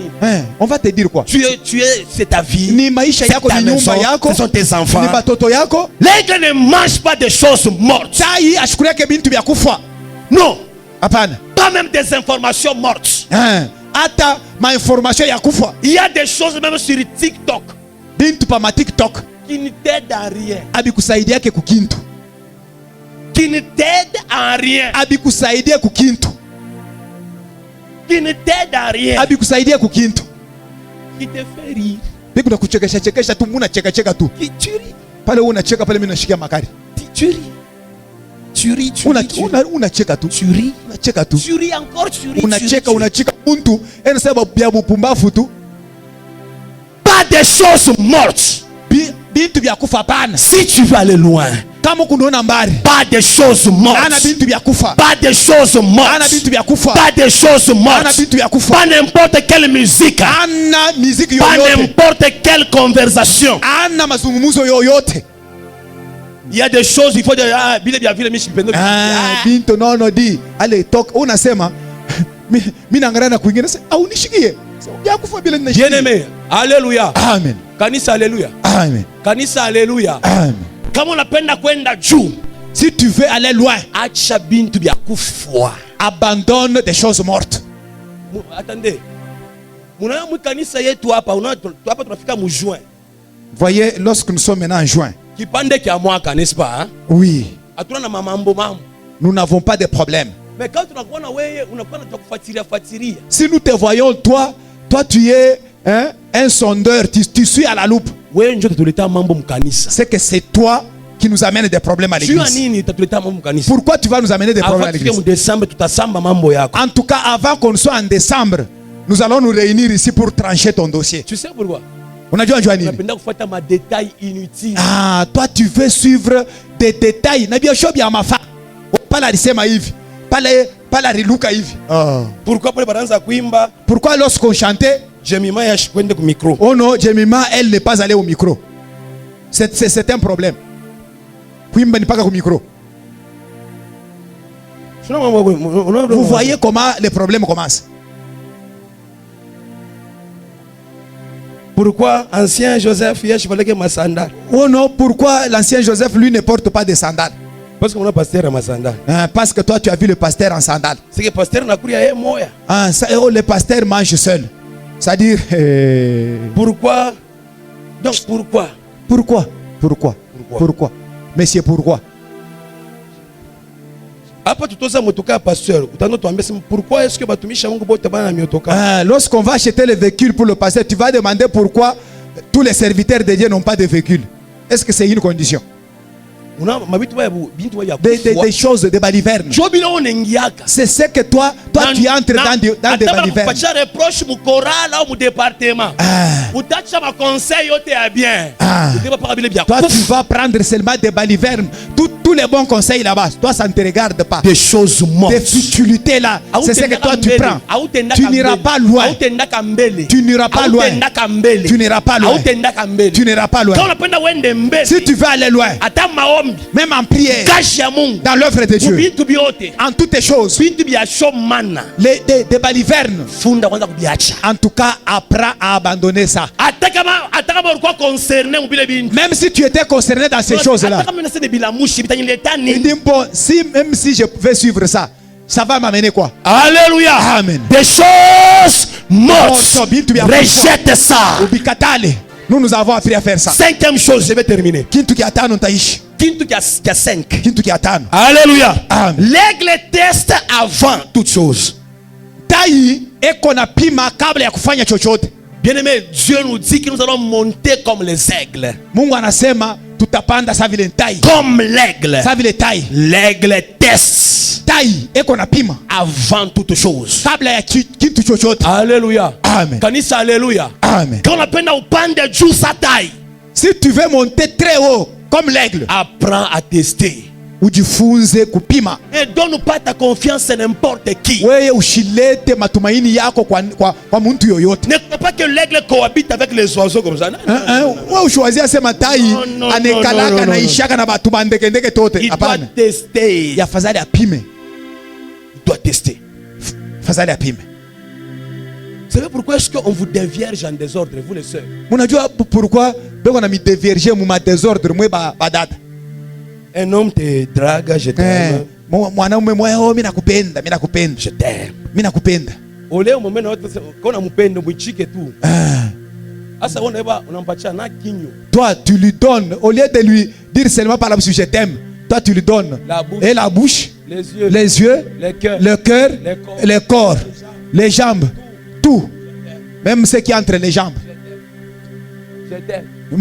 On va te dire quoi? C'est ta vie, c'est ta maison, ce sont tes enfants. L'aigle ne mange pas des choses mortes. Non, pas même des informations mortes. Il y a des choses même sur TikTok qui ne t'aide en rien. Abikusaidia ke kukintu. Qui ne t'aide en rien. Abikusaidia kukintu. Qui ne t'aide en rien. Abikusaidia kukintu. Qui te fait rire. Biko na kuchekesha chekesha tu, muna cheka cheka tu. Qui tu ris. Pale unacheka pale mimi nashikia makari. Tu ris. Tu ris, tu ris. Unacheka tu. Tu ris. Unacheka tu. Tu ris encore, tu ris. Unacheka muntu enasema bya bupumbafu tu. Pas des choses mortes. Bintu bya kufa pana. Si tu veux aller loin. Kama kunaona mbali. Pas des choses mortes. Ana bintu bya kufa. Pas des choses mortes. Ana bintu bya kufa. Pas des choses mortes. Ana bintu bya kufa. Pas n'importe quelle musique. Ana muziki Pas yoyote. n'importe quelle conversation. Ana mazungumzo yoyote. Il y a des choses, il faut dire, ah, bile bia vile mishi pendo. Bintu nono di. Ale toka unasema mimi naangalia na kuingine sasa au nishikie. Bya kufa bila ninashikia. Bien-aimé, alléluia. Amen. Kanisa alléluia. Amen. Kanisa alléluia. Amen. Kama unapenda kwenda juu, si tu veux aller loin, acha bintu bya kufa. Abandonne des choses mortes. Attendez. Muna mu kanisa yetu hapa, hapa tunafika mu juin. Voyez, lorsque nous sommes maintenant en juin. Kipande kia mwaka, n'est-ce pas? Oui. Atuna na mambo mambo. Nous n'avons pas de problème. Mais quand tunakuona wewe unakuwa na kufuatilia. Si nous te voyons toi tu es un sondeur, tu suis à la loupe. Wewe ndio tutuleta mambo mkanisa. C'est que c'est toi qui nous amène des problèmes à l'église. Pourquoi tu vas nous amener des problèmes à l'église? En tout cas, avant qu'on soit en décembre, nous allons nous réunir ici pour trancher ton dossier. Tu sais pourquoi? Ah, toi tu veux suivre des détails. Pourquoi lorsqu'on chantait, oh non, Jemima, elle n'est pas allée au micro. C'est un problème. Vous voyez comment les problèmes commencent. Pourquoi ancien Joseph, oh non, pourquoi l'ancien Joseph, lui, ne porte pas de sandales? Parce qu'on a pasteur en sandales. Parce que toi, tu as vu le pasteur en sandales. C'est que le pasteur n'a plus rien moyen. Le pasteur mange seul. C'est-à-dire... Pourquoi? Donc pourquoi? Pourquoi? Monsieur, pourquoi? Pourquoi est-ce que lorsqu'on va acheter le véhicule pour le pasteur, tu vas demander pourquoi tous les serviteurs de Dieu n'ont pas de véhicule. Est-ce que c'est une condition? Des choses, des balivernes. C'est ce que toi tu entres dans des balivernes. Toi tu vas prendre seulement des balivernes. Tous les bons conseils là-bas, toi ça ne te regarde pas. Des choses mortes, des futilités là, c'est ce que toi tu prends. Tu n'iras pas loin. Tu n'iras pas loin. Tu n'iras pas loin. Tu n'iras pas loin. Si tu veux aller loin, même en prière, dans l'œuvre de Dieu, en toutes les choses, des balivernes, en tout cas, apprends à abandonner ça. Même si tu étais concerné dans ces choses-là, il dit, bon, même si je vais suivre ça, ça va m'amener quoi? Alléluia. Amen. Des choses mortes. Rejette ça. Nous avons appris à faire ça. Cinquième chose, je vais terminer. Kintu ki atano utaishi. Kintu ki a 5. Kintu ki atano. Alléluia. L'aigle teste avant toute chose. Tai eko na pima kabla ya kufanya chochote. Bien-aimé, Dieu nous dit que nous allons monter comme les aigles. Mungu anasema tutapanda sa vile tai. Comme l'aigle. Sa vile tai. L'aigle teste. Tai eko na pima avant toute chose. Kabla ya kitu chochote. Alléluia. Amen. Kanisa alléluia. Amen. Quand on appelle au pan de Dieu sa taille. Si tu veux monter très haut comme l'aigle, apprends à tester. Ujifunze kupima. Et donne pas ta confiance à n'importe qui. Wewe ushilete matumaini yako kwa mtu yoyote. Ne crois pas que l'aigle cohabite avec les oiseaux comme ça. Wewe ushwazia sema tai anekalaka na ishaka na batu bandeke ndeke tote. Hapana. Il doit tester. Ya fazali apime. Il doit tester. Fazali apime. Vous savez pourquoi est-ce qu'on vous dévierge en désordre, vous les sœurs? Unajua pourquoi beko na mi dévierger mu ma désordre mwe badada. Un homme te drague, je t'aime. Mwanaume moyo mimi nakupenda, je t'aime. Mimi nakupenda. Ole moment na kona mpendo mwichike tu. Toi, tu lui donnes, au lieu de lui dire seulement par la bouche je t'aime, toi tu lui donnes et la bouche, les yeux, le cœur, le corps, les jambes, tout. Même ce qui est entre les jambes. Je t'aime. Vous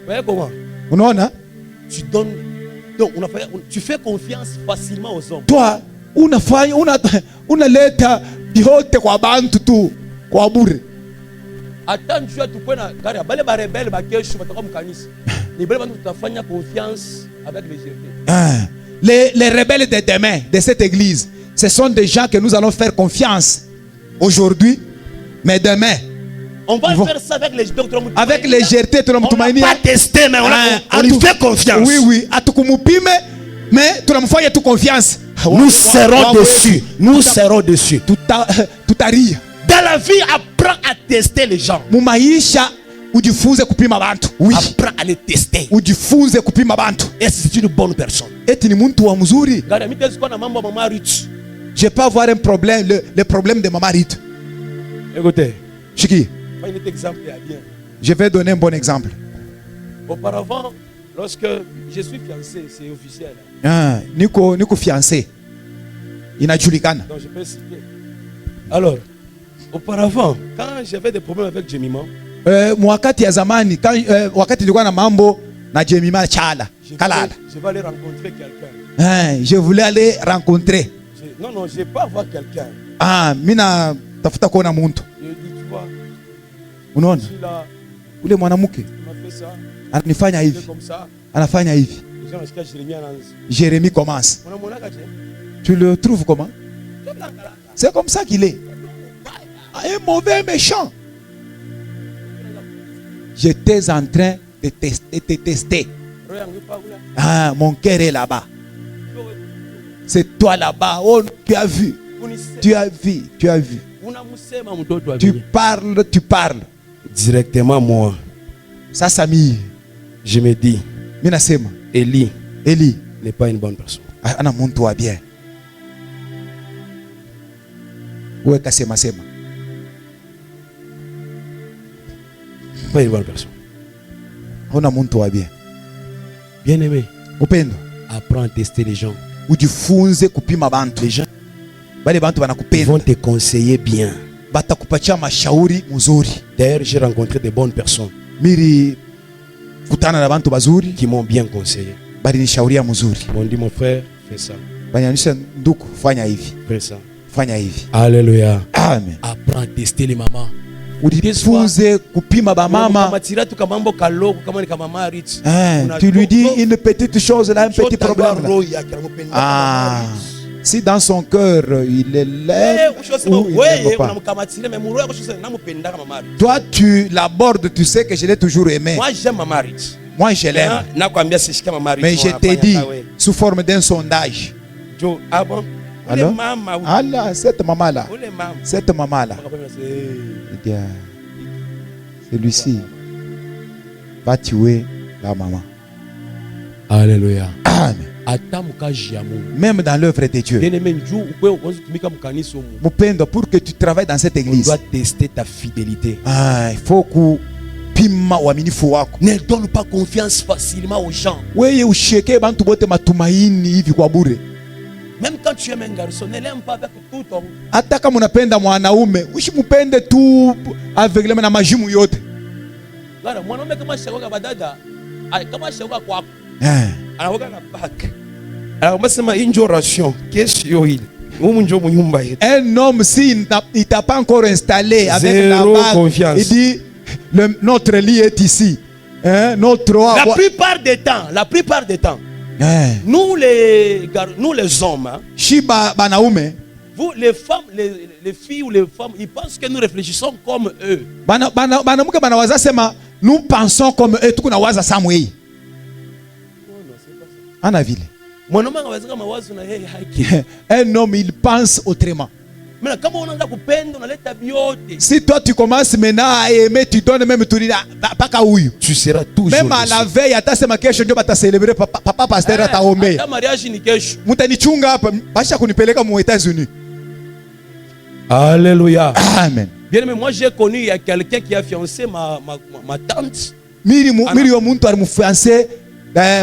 voyez comment? Tu donnes. Donc, tu fais confiance facilement aux hommes. Toi, unaleta yote kwa bantu tu kwa bure. Attends, tu peux na gari bale ba rebelle ba kesho bataka mkanisa. Ni bale bantu tutafanya confiance avec les les rebelles de demain de cette église, ce sont des gens que nous allons faire confiance aujourd'hui, mais demain on va faire ça avec les avec légèreté. On n'a pas testé, mais on lui fait confiance. Oui, oui. Mais tu confiance. Nous serons dessus. Nous serons dessus. Tout arrive. Dans la vie, apprends à tester les gens. Apprends à les tester. Et c'est une bonne personne. Je peux avoir un problème, le problème de Maman Ruth. Écoutez. Chiki. Exemple bien. Je vais donner un bon exemple. Auparavant, lorsque je suis fiancé, c'est officiel. Nico fiancé. Inajulikana. Donc je peux citer. Alors, auparavant, quand j'avais des problèmes avec Jemima, wakati ya zamani, wakati nilikuwa na mambo na Jemima chala. Kalala. Je vais aller rencontrer quelqu'un. Je voulais aller rencontrer. Non, je vais pas voir quelqu'un. Mina tafuta kuona muntu. Unaona? Ule mwanamke anafanya hivi. Anafanya hivi. Jérémie commence. Tu le trouves comment? C'est comme ça qu'il est. Un mauvais méchant. J'étais en train de te tester. Mon cœur est là-bas. C'est toi là-bas. Oh, tu as vu. Tu as vu. Tu as vu. Tu parles. Directement moi. Ça, Samy. Je me dis. Eli n'est pas une bonne personne. Ana muntu wa bien. Weka sema. Pas une bonne personne. Ona muntu wa bien. Bien aimé. Upendo. Apprends à tester les gens. Ujifunze kupima bantu. Les gens vont te conseiller bien. Batakupatia mashauri mzuri. D'ailleurs, j'ai rencontré des bonnes personnes. Miri kutana na bantu bazuri qui m'ont bien conseillé. Bali nishauria mzuri. M'ont dit mon frère, fais ça. Banyanisha nduku, fanya hivi. Fais ça. Fanya hivi. Alléluia. Amen. Apprends à tester les mamans. Ujifunze kupima ba mama. Tu lui dis une petite chose là, un petit problème là. Si dans son cœur il est l'aime ou il n'aime pas. Toi tu l'abordes, tu sais que je l'ai toujours aimé. Moi j'aime Maman Ruth. Moi je l'aime. Mais je t'ai dit sous forme d'un sondage. Alors, cette maman là. Cette maman là. Celui-ci va tuer la maman. Alléluia. Amen. Même dans l'œuvre de Dieu. Pour que tu travailles dans cette église, on doit tester ta fidélité. Il faut que ne donne pas confiance facilement aux gens. Même quand tu aimes un garçon, ne l'aime pas avec tout ton. Ataka munapenda mwanaume, ushimupende tu aveglema na majimu yote. Lara mwanaume kama shagoga badada, kama shagoga kwako. Anaoga na back. Anasema injo ration, kesho hili. Munjo munyumba yetu. Un homme si il t'a pas encore installé avec la bague, il dit notre lit est ici. Notre la plupart des temps. Nous les hommes, vous les femmes, les filles ou les femmes, ils pensent que nous réfléchissons comme eux. Nous pensons comme eux. Un homme il pense autrement. Si toi tu commences maintenant à aimer, tu donnes même tout, tu seras toujours. Même à la veille, tu célébrer papa pasteur à ta homé. Alléluia. Amen. Bien, mais moi j'ai connu, il y a quelqu'un qui a fiancé ma tante. Miri wa muntu alimufiancé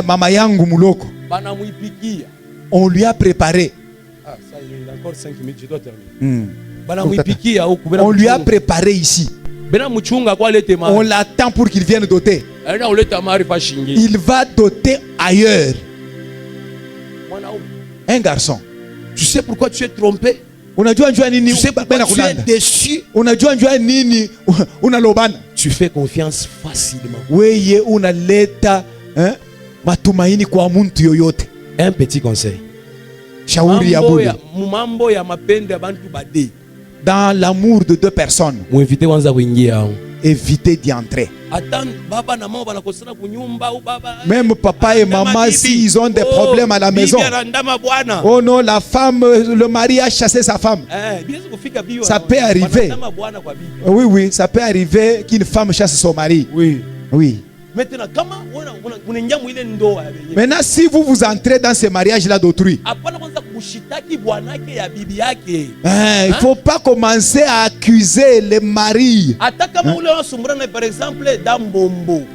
mama yangu muloko. On lui a préparé. Ah, ça, il y a encore 5 minutes, je dois terminer. On lui a préparé ici. On l'attend pour qu'il vienne doter. Il va doter ailleurs. Un garçon. Tu sais pourquoi tu es trompé? Tu sais pourquoi tu es déçu? Tu fais confiance facilement. Un petit conseil. Dans l'amour de deux personnes, évitez d'y entrer. Même papa et maman, s'ils ont des problèmes à la maison, oh non, la femme, le mari a chassé sa femme. Ça peut arriver. Oui, oui, ça peut arriver qu'une femme chasse son mari. Oui. Oui. Maintenant, si vous entrez dans ce mariage-là d'autrui, il ne faut pas commencer à accuser les maris.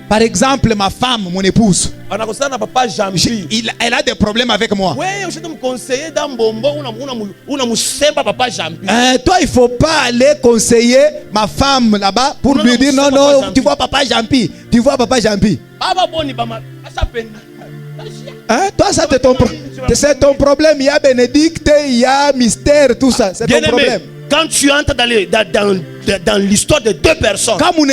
Par exemple, ma femme, mon épouse, elle a des problèmes avec moi. Toi, il ne faut pas aller conseiller ma femme là-bas pour lui dire non, non, tu vois papa Jampi. Tu vois papa Jampi. Toi, ça c'est ton problème. Il y a Bénédicte, il y a Mystère, tout ça. C'est ton problème. Quand tu entres dans l'histoire de deux personnes, oh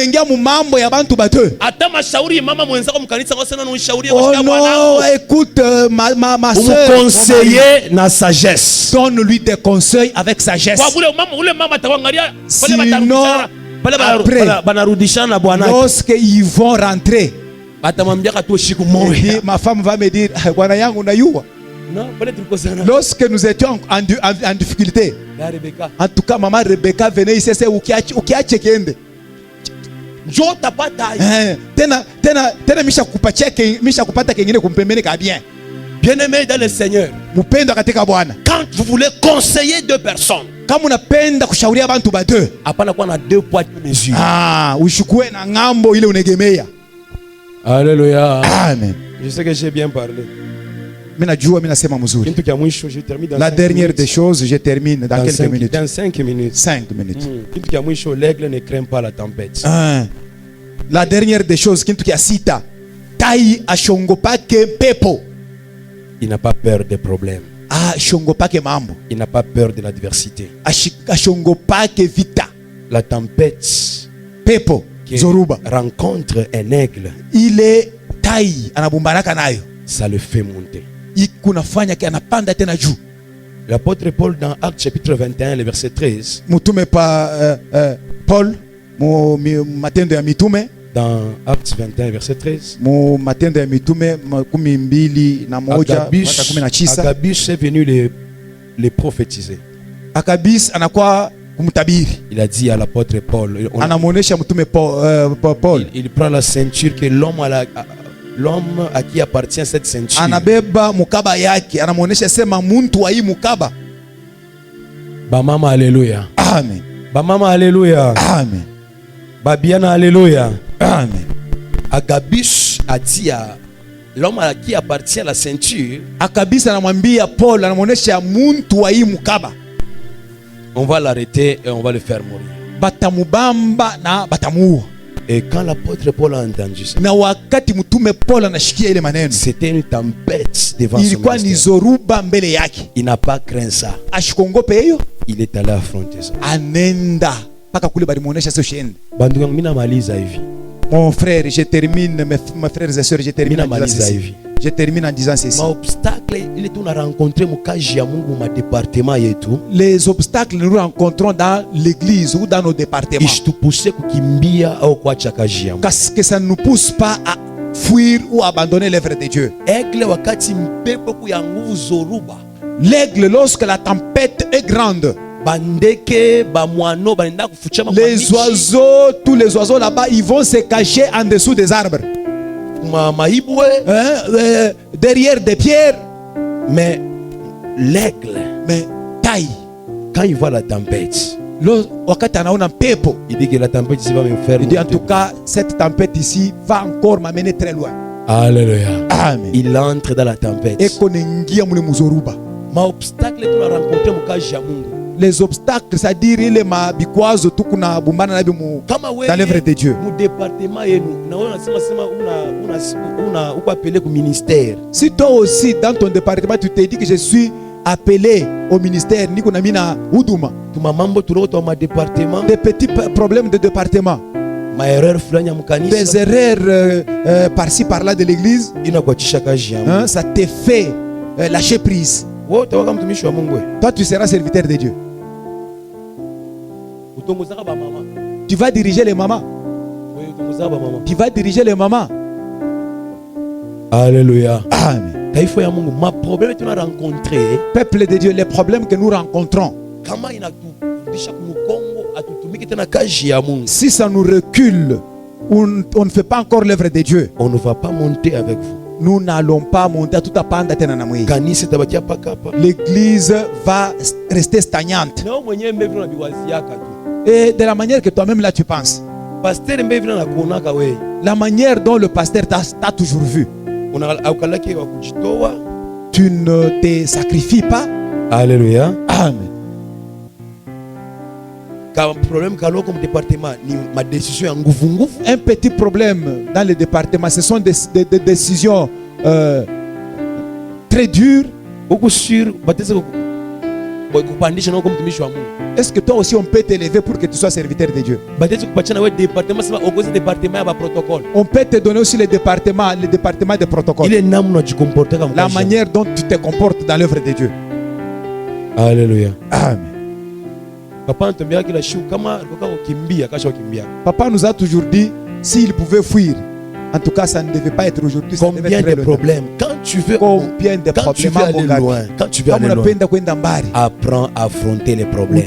non, écoute ma soeur, conseiller na sagesse. Donne-lui des conseils avec sagesse. Sinon, après, lorsqu'ils vont rentrer, ma femme va me dire, lorsque nous étions en difficulté, en tout cas maman Rebecca venait ici, c'est ukiache kende tena misha kupata kengine kumpembeni ka bien. Bien-aimé dans le Seigneur, quand vous voulez conseiller deux personnes, kama unapenda kushauria bantu ba deux, hapana kuwa na deux poids deux mesures. Ushukue na ngambo ile unegemea. Alléluia. Amen. Je sais que j'ai bien parlé. La dernière des choses, je termine dans quelques minutes. Dans 5 minutes. 5 minutes. L'aigle ne craint pas la tempête. La dernière des choses, tai ashongopake pepo. Il n'a pas peur des problèmes. Il n'a pas peur de l'adversité. Ashongopake vita. La tempête pepo Zoruba rencontre un aigle. Il est tai anabumbaraka nayo. Ça le fait monter. L'apôtre Paul dans Actes chapitre 21, le verset 13. Paul, dans Actes 21, verset 13. Agabus est venu les prophétiser. Il a dit à l'apôtre Paul, il prend la ceinture que l'homme à qui appartient cette ceinture. Bamama alléluia. Amen. Bamama alléluia. Amen. Babiana alléluia. Amen. Agabus a dit à l'homme à qui appartient la ceinture. On va l'arrêter et on va le faire mourir. Et quand l'apôtre Paul a entendu ça, c'était une tempête devant son ministère. Il n'a pas craint ça. Il est allé affronter ça. Mon frère, je termine, mes frères et sœurs, je termine en disant ceci. Les obstacles nous rencontrons dans l'église ou dans nos départements. Que ça ne nous pousse pas à fuir ou abandonner l'œuvre de Dieu. L'aigle, lorsque la tempête est grande, les oiseaux, tous les oiseaux là-bas, ils vont se cacher en dessous des arbres, derrière des pierres. Mais l'aigle, taille, quand il voit la tempête, Il dit que la tempête ici va me faire. Il dit en tout cas, cette tempête ici va encore m'amener très loin. Alléluia. Amen. Il entre dans la tempête. Ma obstacle tu l'as rencontré mon cas Jamungu. Les obstacles, c'est-à-dire les mabikwazo tukuna bumbana na bimu dans l'œuvre de Dieu. Mon département et nous, on a appelé au ministère. Si toi aussi dans ton département tu t'es dit que je suis appelé au ministère, ni kuna mina huduma. Tu m'as mambo tu l'autre ma département. Des petits problèmes de département. Ma erreur flanya mukanisa. Des erreurs par-ci par-là de l'église. Hein, ça te fait lâcher prise. Toi tu seras serviteur de Dieu. Tu vas diriger les mamans. Tu vas diriger les mamans. Alléluia. Amen. Ma problème que tu as rencontré. Peuple de Dieu, les problèmes que nous rencontrons. Si ça nous recule, on ne fait pas encore l'œuvre de Dieu. On ne va pas monter avec vous. Nous n'allons pas monter à tout à panda. L'église va rester stagnante. Et de la manière que toi-même là tu penses. La manière dont le pasteur t'a toujours vu. Tu ne te sacrifies pas. Alléluia. Amen. Un petit problème dans le département, ce sont des décisions très dures. Est-ce que toi aussi on peut t'élever pour que tu sois serviteur de Dieu? On peut te donner aussi le département de protocole. La manière dont tu te comportes dans l'œuvre de Dieu. Alléluia. Amen. Papa nous a toujours dit, s'il pouvait fuir, en tout cas ça ne devait pas être aujourd'hui. Combien de problèmes? Quand tu veux aller loin, apprends à affronter les problèmes.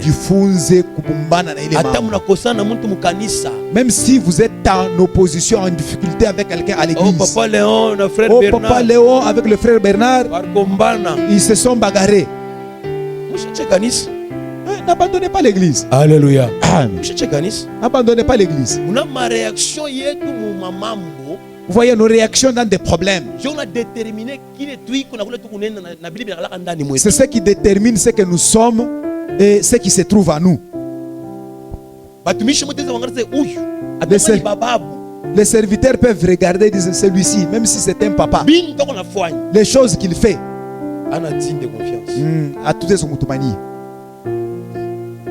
Même si vous êtes en opposition, en difficulté avec quelqu'un à l'église. Papa Léon, le frère Bernard. Papa Léon avec le frère Bernard, ils se sont bagarrés. N'abandonnez pas l'église. Alléluia. N'abandonnez pas l'église. Vous voyez nos réactions dans des problèmes. C'est ce qui détermine ce que nous sommes et ce qui se trouve à nous. Les serviteurs peuvent regarder et dire celui-ci, même si c'est un papa, les choses qu'il fait à toutes les mani.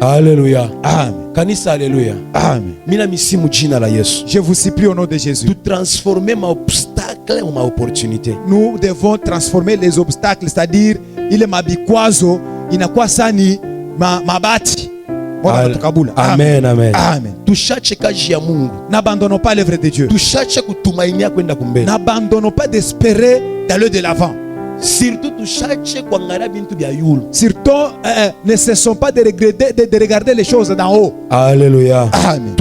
Alléluia. Amen. Kanisa, alléluia. Amen. Je vous supplie au nom de Jésus. De transformer ma obstacle en ma opportunité. Nous devons transformer les obstacles, c'est-à-dire il est ma bikwazo, inakwasani mabati. Amen, amen. Amen. N'abandonnons pas l'œuvre de Dieu. N'abandonnons pas d'espérer d'aller de l'avant. Surtout, ne cessons pas de regarder les choses d'en haut. Alléluia. Amen.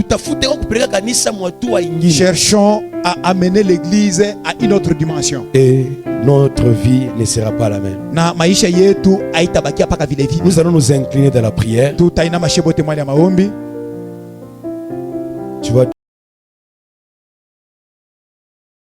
Cherchons à amener l'église à une autre dimension. Et notre vie ne sera pas la même. Nous allons nous incliner dans la prière.